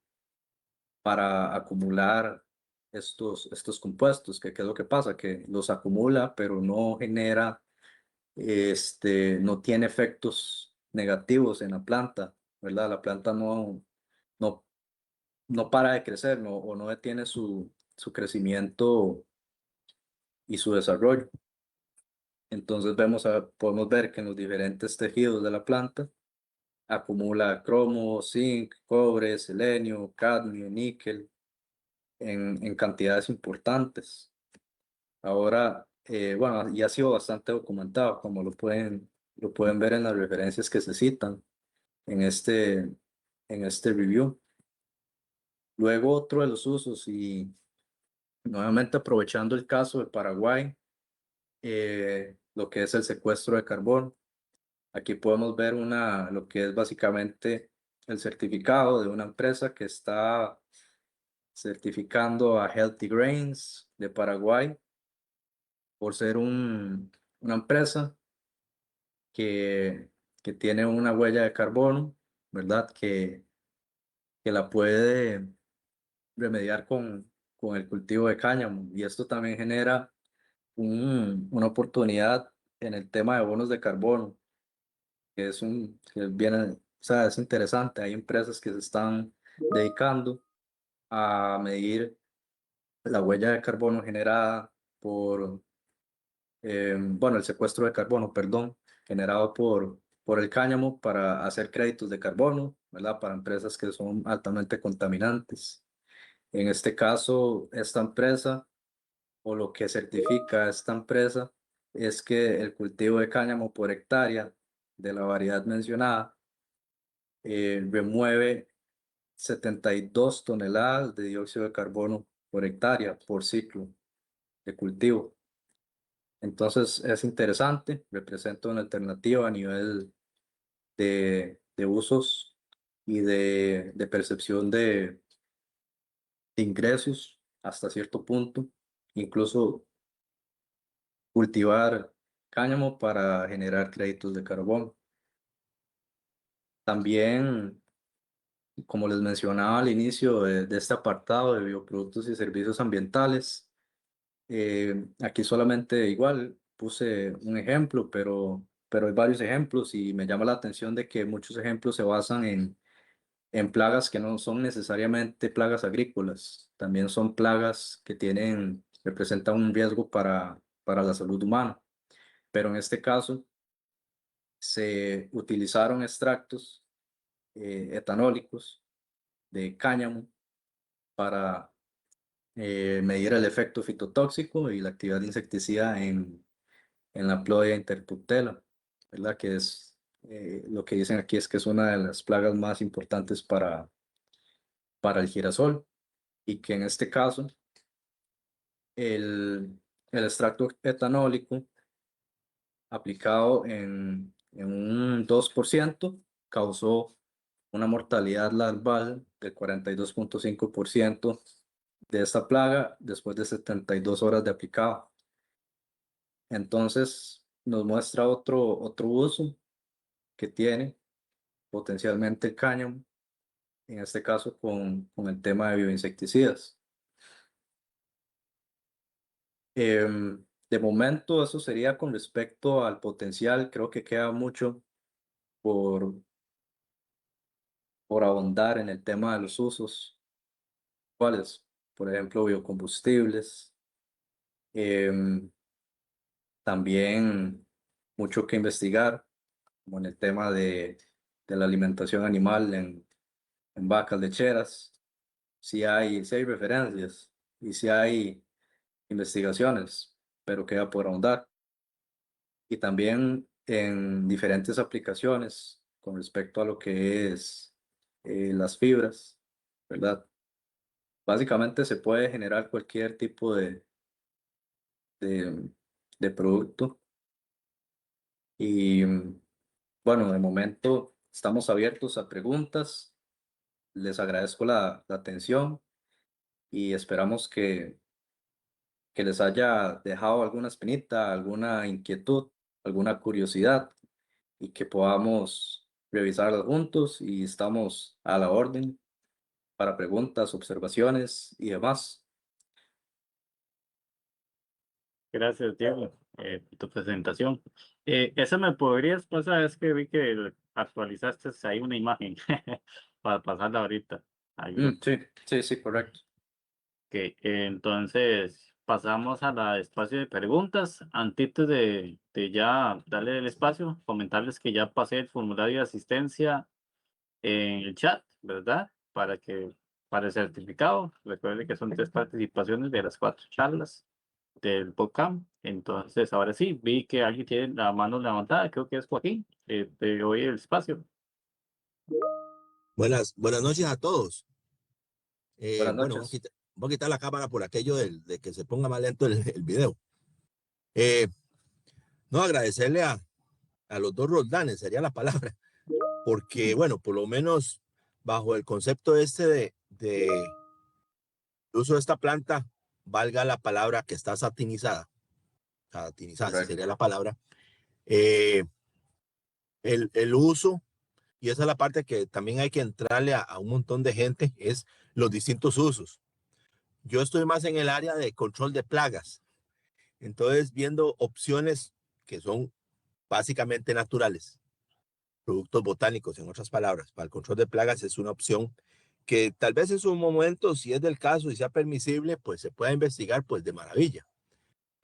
acumular estos compuestos, que qué es lo que pasa, que los acumula, pero no genera, no tiene efectos negativos en la planta, ¿verdad? La planta no, no para de crecer, o no detiene su crecimiento y su desarrollo. Entonces podemos ver que en los diferentes tejidos de la planta acumula cromo, zinc, cobre, selenio, cadmio, níquel en cantidades importantes. Ahora, bueno, y ha sido bastante documentado, como lo pueden ver en las referencias que se citan en este review. Luego, otro de los usos, y nuevamente aprovechando el caso de Paraguay, lo que es el secuestro de carbono. Aquí podemos ver lo que es básicamente el certificado de una empresa que está certificando a Healthy Grains de Paraguay por ser una empresa que, que tiene una huella de carbono, ¿verdad? Que la puede remediar con el cultivo de cáñamo. Y esto también genera una oportunidad en el tema de bonos de carbono, que viene, o sea, es interesante. Hay empresas que se están dedicando a medir la huella de carbono generada por, bueno, el secuestro de carbono, perdón, generado por el cáñamo para hacer créditos de carbono, ¿verdad? Para empresas que son altamente contaminantes. En este caso, esta empresa o lo que certifica esta empresa es que el cultivo de cáñamo por hectárea de la variedad mencionada remueve 72 toneladas de dióxido de carbono por hectárea por ciclo de cultivo. Entonces es interesante, representa una alternativa a nivel de usos y de percepción de ingresos hasta cierto punto, incluso cultivar cáñamo para generar créditos de carbono. También, como les mencionaba al inicio de este apartado de bioproductos y servicios ambientales, aquí solamente igual puse un ejemplo, pero hay varios ejemplos y me llama la atención de que muchos ejemplos se basan en plagas que no son necesariamente plagas agrícolas, también son plagas que representan un riesgo para la salud humana. Pero en este caso se utilizaron extractos etanólicos de cáñamo para medir el efecto fitotóxico y la actividad insecticida en la Plodia interputela, ¿verdad? Que es lo que dicen aquí es que es una de las plagas más importantes para el girasol y que en este caso el extracto etanólico aplicado en un 2% causó una mortalidad larval del 42.5% de esta plaga después de 72 horas de aplicado. Entonces nos muestra otro uso que tiene potencialmente el cáñamo, en este caso con el tema de bioinsecticidas. De momento eso sería con respecto al potencial, creo que queda mucho por ahondar en el tema de los usos, ¿cuáles? Por ejemplo, biocombustibles, también mucho que investigar, como en el tema de la alimentación animal en vacas lecheras, si hay referencias y si hay investigaciones, pero queda por ahondar. Y también en diferentes aplicaciones con respecto a lo que es las fibras, ¿verdad? Básicamente se puede generar cualquier tipo de producto y bueno, de momento estamos abiertos a preguntas. Les agradezco la atención y esperamos que les haya dejado alguna espinita, alguna inquietud, alguna curiosidad y que podamos revisarlas juntos y estamos a la orden para preguntas, observaciones y demás. Gracias, Diego, por tu presentación. Esa me podrías pasar, es que vi que actualizaste ahí una imagen para pasarla ahorita al grupo. Sí, correcto. Ok, entonces pasamos a la espacio de preguntas. Antes de ya darle el espacio, comentarles que ya pasé el formulario de asistencia en el chat, ¿verdad? Para el certificado. Recuerden que son 3 participaciones de las 4 charlas del POCAM. Entonces, ahora sí, vi que alguien tiene la mano levantada, creo que es Joaquín. Te doy el espacio. Buenas noches a todos. Buenas Bueno, noches. voy a quitar la cámara por aquello de que se ponga más lento el video. No, agradecerle a los dos Roldanes, sería la palabra, porque, bueno, por lo menos bajo el concepto de uso de esta planta, valga la palabra que está satinizada, sí sería la palabra, el uso, y esa es la parte que también hay que entrarle a un montón de gente, es los distintos usos. Yo estoy más en el área de control de plagas, entonces viendo opciones que son básicamente naturales, productos botánicos, en otras palabras, para el control de plagas es una opción que tal vez en su momento, si es del caso y sea permisible, pues se pueda investigar, pues de maravilla.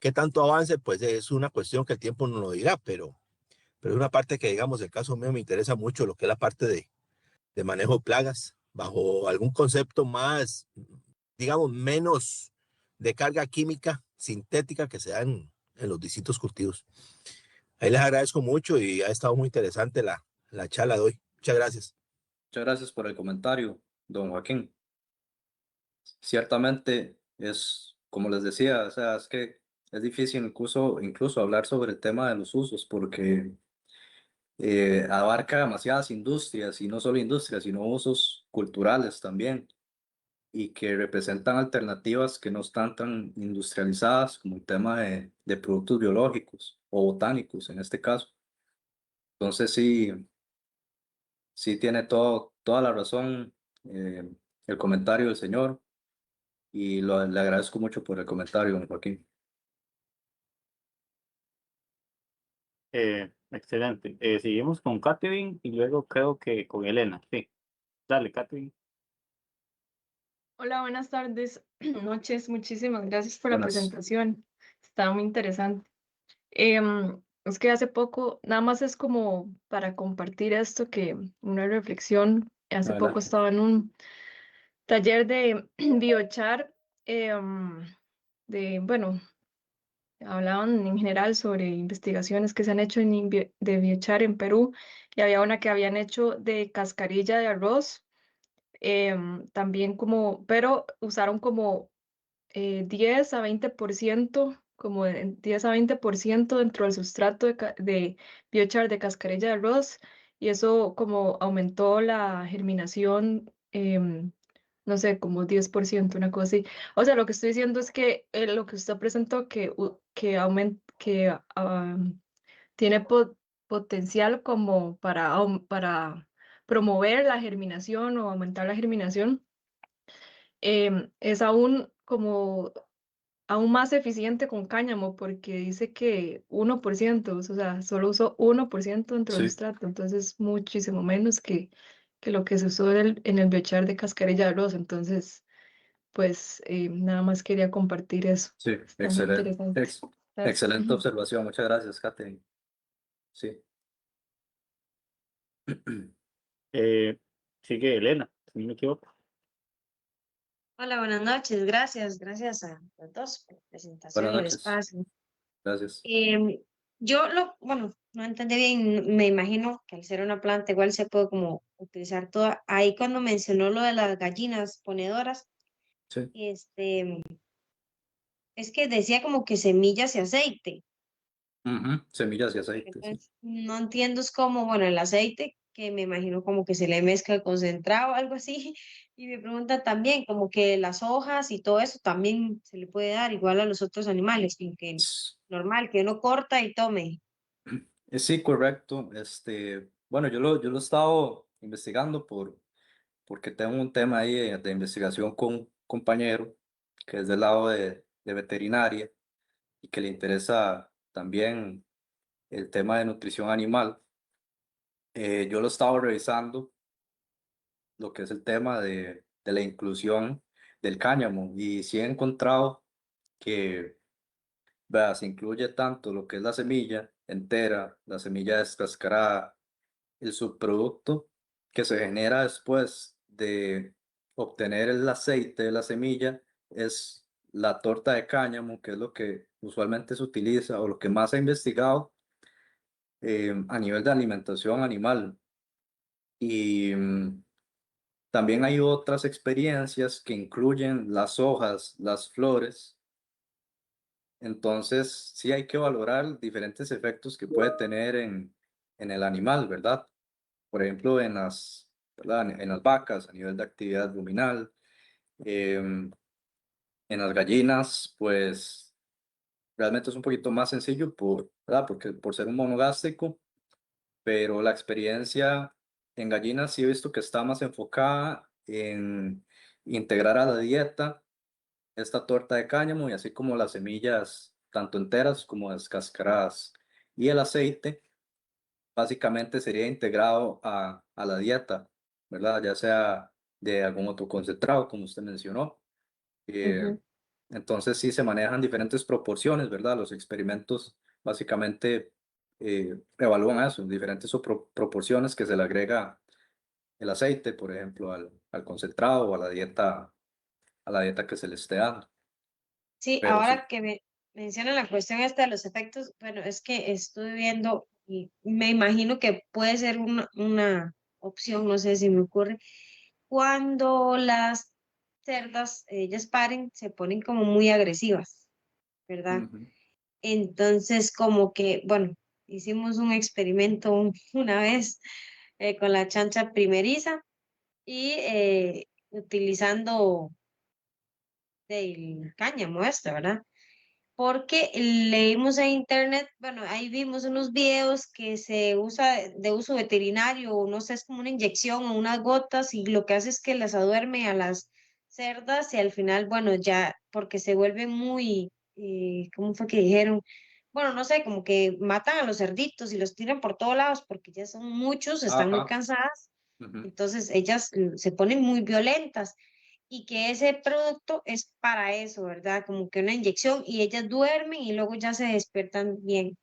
¿Qué tanto avance? Pues es una cuestión que el tiempo no lo dirá, pero es una parte que, digamos, el caso mío me interesa mucho, lo que es la parte de manejo de plagas, bajo algún concepto más, digamos, menos de carga química sintética que se da en los distintos cultivos. Ahí les agradezco mucho y ha estado muy interesante la charla de hoy. Muchas gracias. Muchas gracias por el comentario, don Joaquín. Ciertamente es, como les decía, o sea, es que es difícil incluso hablar sobre el tema de los usos porque abarca demasiadas industrias y no solo industrias, sino usos culturales también y que representan alternativas que no están tan industrializadas como el tema de productos biológicos o botánicos en este caso. Entonces sí tiene toda la razón el comentario del señor y le agradezco mucho por el comentario, don Joaquín. Excelente. Seguimos con Catherine y luego creo que con Elena. Sí, dale, Catherine. Hola, buenas tardes, noches. Muchísimas gracias por la Buenas. presentación. Está muy interesante. Es que hace poco, nada más es como para compartir esto, que una reflexión. Hace poco Adelante. estaba en un taller de biochar, bueno, hablaban en general sobre investigaciones que se han hecho de biochar en Perú, y había una que habían hecho de cascarilla de arroz, también pero usaron como 10 a 20%, como 10 a 20% dentro del sustrato de biochar de cascarilla de arroz, y eso como aumentó la germinación, no sé, como 10%, una cosa así. O sea, lo que estoy diciendo es que lo que usted presentó, que tiene potencial como para promover la germinación o aumentar la germinación, es aún más eficiente con cáñamo, porque dice que 1%, o sea, solo usó 1% dentro del Sí, sustrato, entonces muchísimo menos que lo que se usó en el biochar de cascarilla de arroz. Entonces, pues nada más quería compartir eso. sí, Está muy interesante. Gracias. excelente observación. Muchas gracias, Catherine. Sí. Sigue Elena, si no me equivoco. Hola, buenas noches. Gracias a los dos por la presentación Buenas y el noches. espacio. Gracias. Bueno, no entendí bien, me imagino que al ser una planta igual se puede como utilizar toda. Ahí cuando mencionó lo de las gallinas ponedoras, Sí. este, es que decía como que semillas y aceite. Ujú. Semillas y aceite, sí. Entonces, no entiendo, es como, bueno, el aceite, que me imagino como que se le mezcla concentrado o algo así. Y me pregunta también, como que las hojas y todo eso también se le puede dar igual a los otros animales, como que normal, que uno corta y tome. Sí, correcto. Bueno, yo lo he estado investigando porque tengo un tema ahí de investigación con un compañero que es del lado de veterinaria y que le interesa también el tema de nutrición animal. Yo lo he estado revisando, lo que es el tema de la inclusión del cáñamo y sí he encontrado que vea, se incluye tanto lo que es la semilla entera, la semilla descascarada, el subproducto que se genera después de obtener el aceite de la semilla es la torta de cáñamo, que es lo que usualmente se utiliza o lo que más se ha investigado a nivel de alimentación animal. Y también hay otras experiencias que incluyen las hojas, las flores. Entonces, sí hay que valorar diferentes efectos que puede tener en el animal, ¿verdad? Por ejemplo, ¿verdad? En las vacas a nivel de actividad ruminal, em, en las gallinas, pues realmente es un poquito más sencillo ¿verdad? Porque por ser un monogástrico, pero la experiencia en gallinas sí he visto que está más enfocada en integrar a la dieta esta torta de cáñamo y así como las semillas, tanto enteras como descascaradas. Y el aceite básicamente sería integrado a la dieta, ¿verdad? Ya sea de algún otro concentrado, como usted mencionó. Ujú. Entonces sí se manejan diferentes proporciones, ¿verdad? Los experimentos básicamente evalúan eso, diferentes proporciones que se le agrega el aceite, por ejemplo, al concentrado o a la dieta que se le esté dando. Sí, Pero sí, ahora que me mencionan la cuestión esta de los efectos, bueno, es que estuve viendo y me imagino que puede ser una opción, no sé si me ocurre, cuando las cerdas, ellas paren, se ponen como muy agresivas, ¿verdad? ujú, Entonces, como que, bueno, hicimos un experimento una vez con la chancha primeriza y utilizando el cáñamo este, ¿verdad? Porque leímos en internet, bueno, ahí vimos unos videos que se usa de uso veterinario, o no sé, es como una inyección o unas gotas, y lo que hace es que las aduerme a las cerdas y al final, bueno, ya, porque se vuelven muy, ¿cómo fue que dijeron? Bueno, no sé, como que matan a los cerditos y los tiran por todos lados porque ya son muchos, están muy ajá, cansadas, ujú, entonces ellas se ponen muy violentas y que ese producto es para eso, ¿verdad? Como que una inyección y ellas duermen y luego ya se despiertan bien.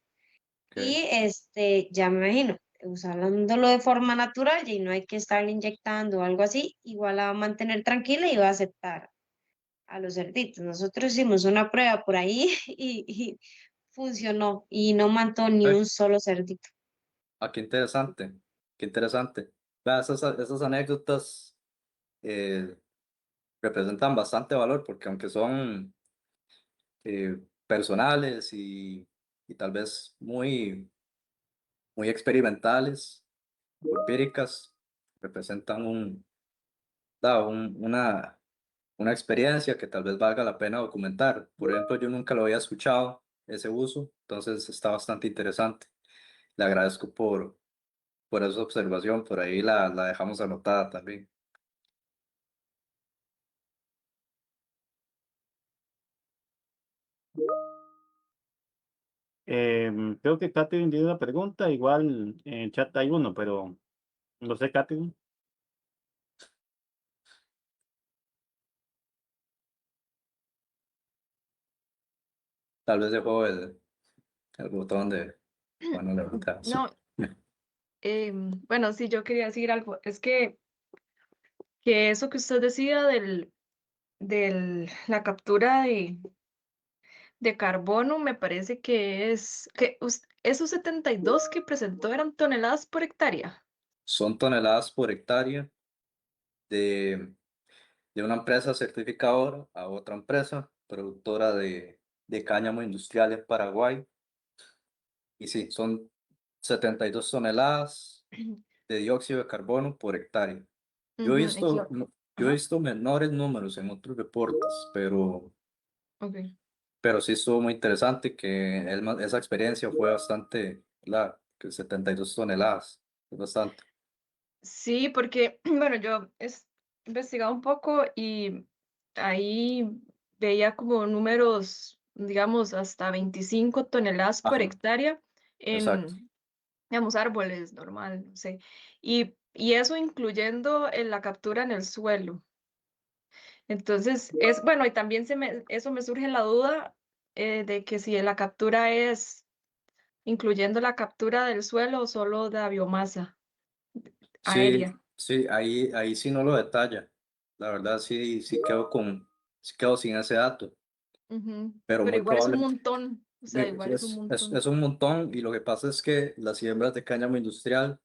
ok, Y ya me imagino, usándolo de forma natural y no hay que estarle inyectando o algo así, igual la va a mantener tranquila y va a aceptar a los cerditos. Nosotros hicimos una prueba por ahí y funcionó y no mató ni ok. un solo cerdito. Ah, qué interesante, qué interesante. Vea, esas anécdotas eh, representan bastante valor porque aunque son personales y tal vez muy experimentales o empíricas, representan una experiencia que tal vez valga la pena documentar. Por ejemplo, yo nunca lo había escuchado, ese uso, entonces está bastante interesante. Le agradezco por esa observación, por ahí la dejamos anotada también. Creo que Katherine dio una pregunta, igual en el chat hay uno, pero no sé, Katherine. Tal vez dejó el botón de, bueno, levantar, sí. No, bueno, sí, yo quería decir algo. Es que eso que usted decía la captura de carbono, me parece que es que esos 72 que presentó eran toneladas por hectárea. Son toneladas por hectárea de, de una empresa certificadora a otra empresa productora de cáñamo industrial en Paraguay. Y sí, son 72 toneladas de dióxido de carbono por hectárea. Yo he Ujú, visto, yo he ajá, visto menores números en otros reportes, ok. pero sí estuvo muy interesante que esa experiencia fue bastante, ¿verdad? Que 72 toneladas, es bastante. Sí, porque, bueno, yo he investigado un poco y ahí veía como números, digamos, hasta 25 toneladas por Ajá, hectárea exacto. en, digamos, árboles, normal, no sé. Y eso incluyendo en la captura en el suelo. Entonces, bueno, y también eso me surge la duda de que si la captura es incluyendo la captura del suelo o solo de la biomasa Sí, aérea. sí, ahí sí no lo detalla. La verdad sí quedo sin ese dato, Ujú. pero Pero muy igual es un probable. montón, o sea, igual es un Es montón. un montón y lo que pasa es que las siembras de cáñamo industrial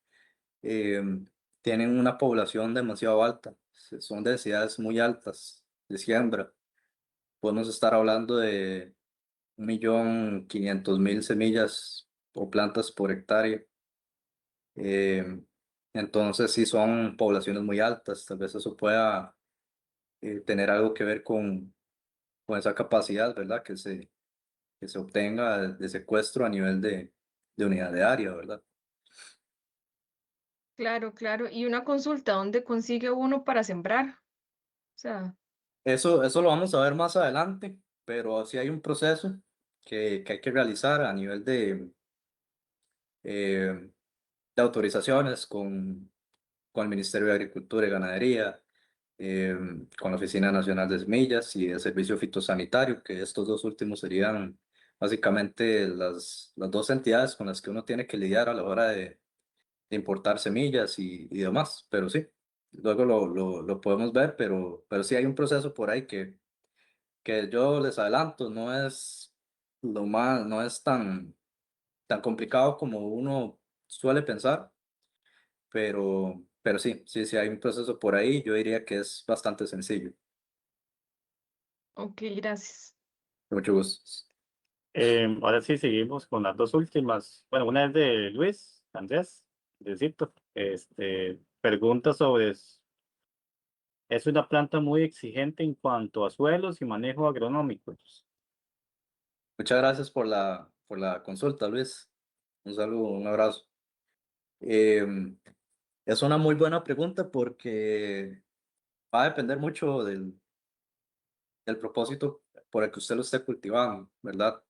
eh, tienen una población demasiado alta, son densidades muy altas de siembra. Podemos estar hablando de 1.500.000 semillas o plantas por hectárea. Eh, entonces, sí son poblaciones muy altas, tal vez eso pueda tener algo que ver con esa capacidad, ¿verdad? Que se obtenga de secuestro a nivel de unidad de área, ¿verdad? Claro, claro. Y una consulta, ¿dónde consigue uno para sembrar? O sea, Eso lo vamos a ver más adelante, pero sí hay un proceso que hay que realizar a nivel eh, de autorizaciones con el Ministerio de Agricultura y Ganadería. con la Oficina Nacional de Semillas y el Servicio Fitosanitario, que estos dos últimos serían básicamente las dos entidades con las que uno tiene que lidiar a la hora de importar semillas y demás, pero sí, luego lo podemos ver, pero sí hay un proceso por ahí que yo les adelanto, no es tan complicado como uno suele pensar, pero sí hay un proceso por ahí, yo diría que es bastante sencillo. Ok, gracias. Mucho gusto. Ahora sí seguimos con las dos últimas. Bueno, una es de Luis Andrés, de Cito. Pregunta sobre, es una planta muy exigente en cuanto a suelos y manejo agronómicos. Muchas gracias por la consulta, Luis. Un saludo, un abrazo. Em, es una muy buena pregunta porque va a depender mucho del propósito por el que usted lo esté cultivando, ¿verdad?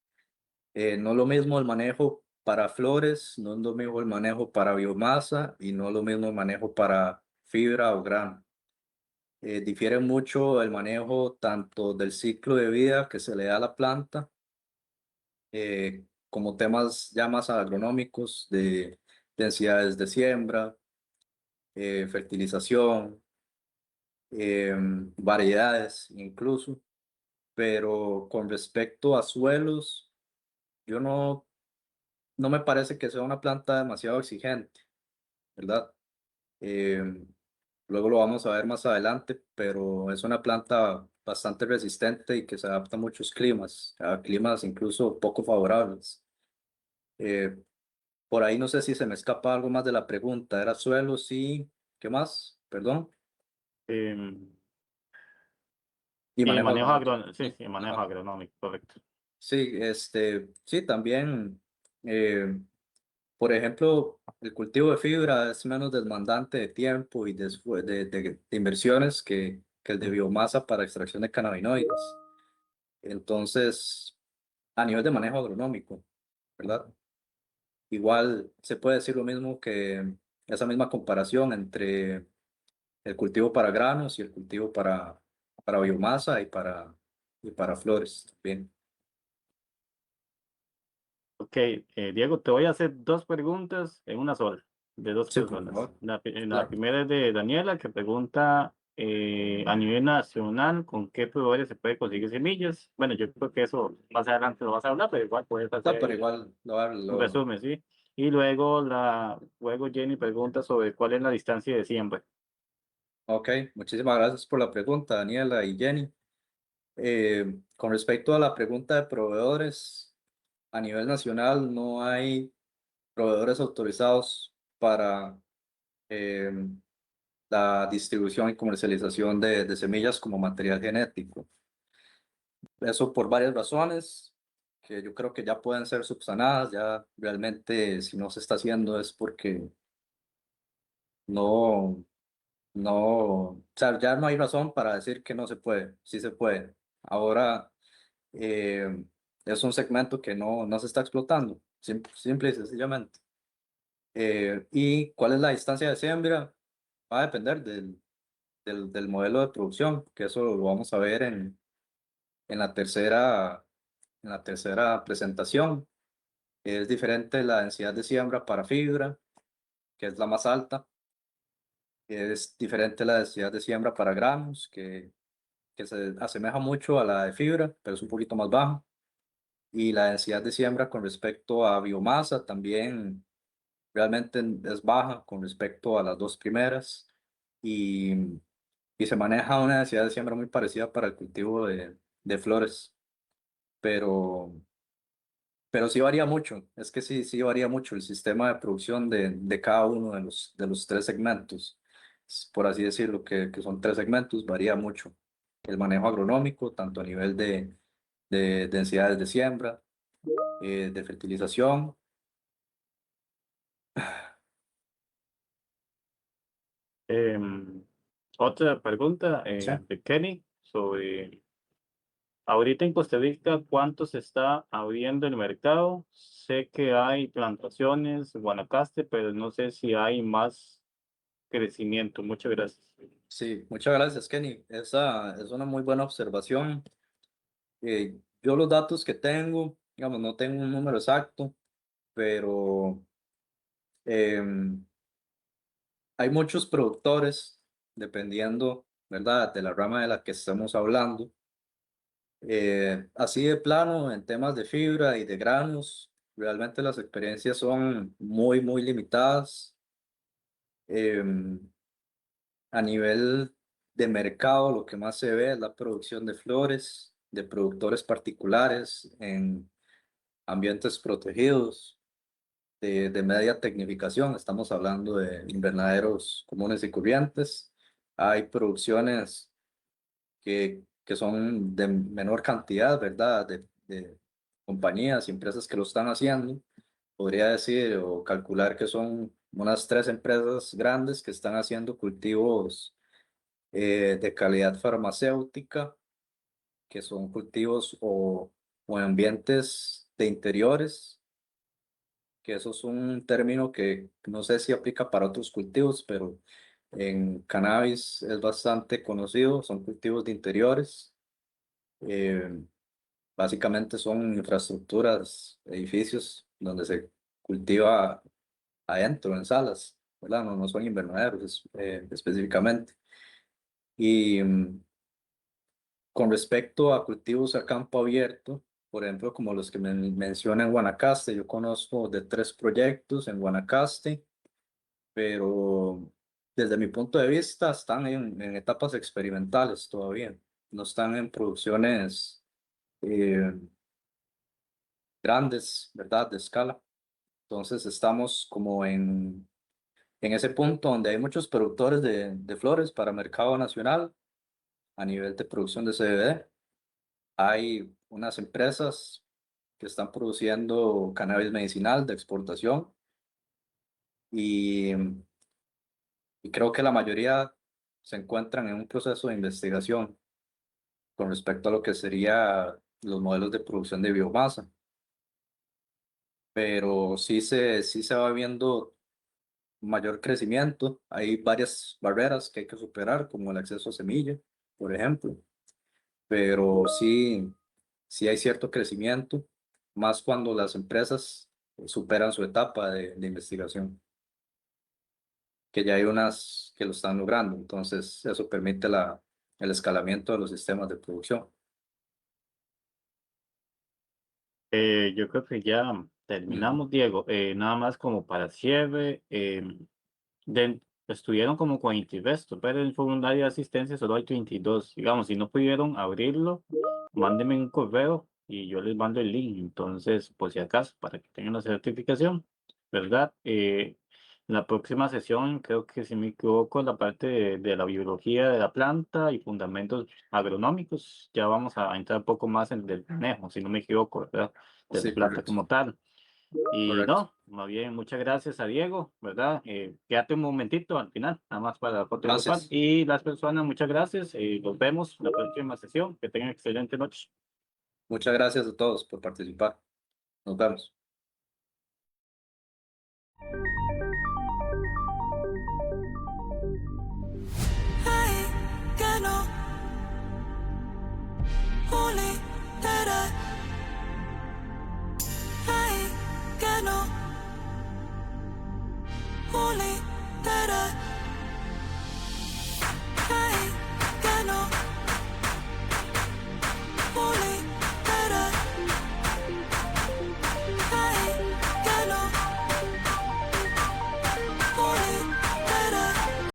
No es lo mismo el manejo para flores, no es lo mismo el manejo para biomasa y no es lo mismo el manejo para fibra o grano. Difiere mucho el manejo tanto del ciclo de vida que se le da a la planta, como temas ya más agronómicos de densidades de siembra, fertilización, variedades incluso, pero con respecto a suelos, yo no me parece que sea una planta demasiado exigente, ¿verdad? Em, Luego lo vamos a ver más adelante, pero es una planta bastante resistente y que se adapta a muchos climas, a climas incluso poco favorables. Eh, por ahí no sé si se me escapa algo más de la pregunta. ¿Era suelo? Sí. ¿Qué más? Perdón. Em, Y y manejo manejo agronómico. agronómico, sí, Sí, sí, manejo ajá. agronómico, correcto. Sí, sí, también, por ejemplo, el cultivo de fibra es menos demandante de tiempo y de inversiones que el de biomasa para extracción de cannabinoides. Entonces, a nivel de manejo agronómico, ¿verdad? Igual se puede decir lo mismo que esa misma comparación entre el cultivo para granos y el cultivo para biomasa y para flores también. Ok, Diego, te voy a hacer dos preguntas en una sola, de dos Sí, por personas. favor. La Claro. primera es de Daniela, que pregunta a nivel nacional, ¿con qué proveedores se puede conseguir semillas? Bueno, yo creo que eso más adelante lo vas a hablar, pero igual puedes No, pero hacer igual un resumen, ¿sí? Y luego, luego Jenny pregunta sobre cuál es la distancia de siembra. ok, muchísimas gracias por la pregunta, Daniela y Jenny. Con respecto a la pregunta de proveedores, a nivel nacional no hay proveedores autorizados para eh, la distribución y comercialización de semillas como material genético. Eso por varias razones que yo creo que ya pueden ser subsanadas, ya realmente si no se está haciendo es porque no, o sea, ya no hay razón para decir que no se puede, sí se puede. Ahora eh, es un segmento que no se está explotando, simple y sencillamente. ¿Y cuál es la distancia de siembra? Va a depender del modelo de producción, que eso lo vamos a ver en la en la tercera presentación. Es diferente la densidad de siembra para fibra, que es la más alta. Es diferente la densidad de siembra para granos, que se asemeja mucho a la de fibra, pero es un poquito más baja. Y la densidad de siembra con respecto a biomasa también realmente es baja con respecto a las dos primeras. Y, y se maneja una densidad de siembra muy parecida para el cultivo de flores, pero, pero sí varía mucho. Es que sí varía mucho el sistema de producción de cada uno de los tres segmentos. Por así decirlo, que son tres segmentos, varía mucho. El manejo agronómico, tanto a nivel de densidades de siembra, de fertilización. Em, Otra pregunta Sí. de Kenny sobre, ahorita en Costa Rica, ¿cuánto se está abriendo el mercado? Sé que hay plantaciones, Guanacaste, pero no sé si hay más crecimiento. Muchas gracias. Sí, muchas gracias, Kenny. Esa es una muy buena observación. Yo los datos que tengo, digamos, no tengo un número exacto, pero em, hay muchos productores, dependiendo, ¿verdad?, de la rama de la que estamos hablando. Así de plano, en temas de fibra y de granos, realmente las experiencias son muy, muy limitadas. Em, a nivel de mercado, lo que más se ve es la producción de flores, de productores particulares en ambientes protegidos, de media tecnificación. Estamos hablando de invernaderos comunes y corrientes. Hay producciones que son de menor cantidad, ¿verdad? De compañías y empresas que lo están haciendo. Podría decir o calcular que son unas 3 empresas grandes que están haciendo cultivos de calidad farmacéutica, que son cultivos o en ambientes de interiores, que eso es un término que no sé si aplica para otros cultivos, pero en cannabis es bastante conocido, son cultivos de interiores. eh, Básicamente son infraestructuras, edificios donde se cultiva adentro, en salas, ¿verdad? No, no son invernaderos específicamente. Y con respecto a cultivos a campo abierto, por ejemplo, como los que me menciona en Guanacaste, yo conozco de 3 proyectos en Guanacaste, pero desde mi punto de vista están en etapas experimentales todavía, no están en producciones eh, grandes, ¿verdad? De escala. Entonces estamos como en ese punto donde hay muchos productores de flores para mercado nacional a nivel de producción de CBD. Hay unas empresas que están produciendo cannabis medicinal de exportación y, y creo que la mayoría se encuentran en un proceso de investigación con respecto a lo que sería los modelos de producción de biomasa. Pero sí se va viendo mayor crecimiento. Hay varias barreras que hay que superar, como el acceso a semilla, por ejemplo. Pero sí hay cierto crecimiento, más cuando las empresas superan su etapa de investigación, que ya hay unas que lo están logrando. Entonces, eso permite el escalamiento de los sistemas de producción. Yo creo que ya terminamos, Diego. Nada más como para cierre. Estuvieron como 40 restos, pero en el formulario de asistencia solo hay 32. Digamos, si no pudieron abrirlo, mándenme un correo y yo les mando el link. Entonces, por si acaso, para que tengan la certificación, ¿verdad? La próxima sesión, creo que si me equivoco, la parte de la biología de la planta y fundamentos agronómicos, ya vamos a entrar un poco más en el manejo, si no me equivoco, ¿verdad? De la Sí, planta correcto, como tal. Y correcto. no, más bien, muchas gracias a Diego, ¿verdad? Quédate un momentito al final, nada más para la foto grupal. Gracias. Y las personas, muchas gracias. Nos vemos la próxima sesión. Que tengan excelente noche. Muchas gracias a todos por participar. Nos vemos.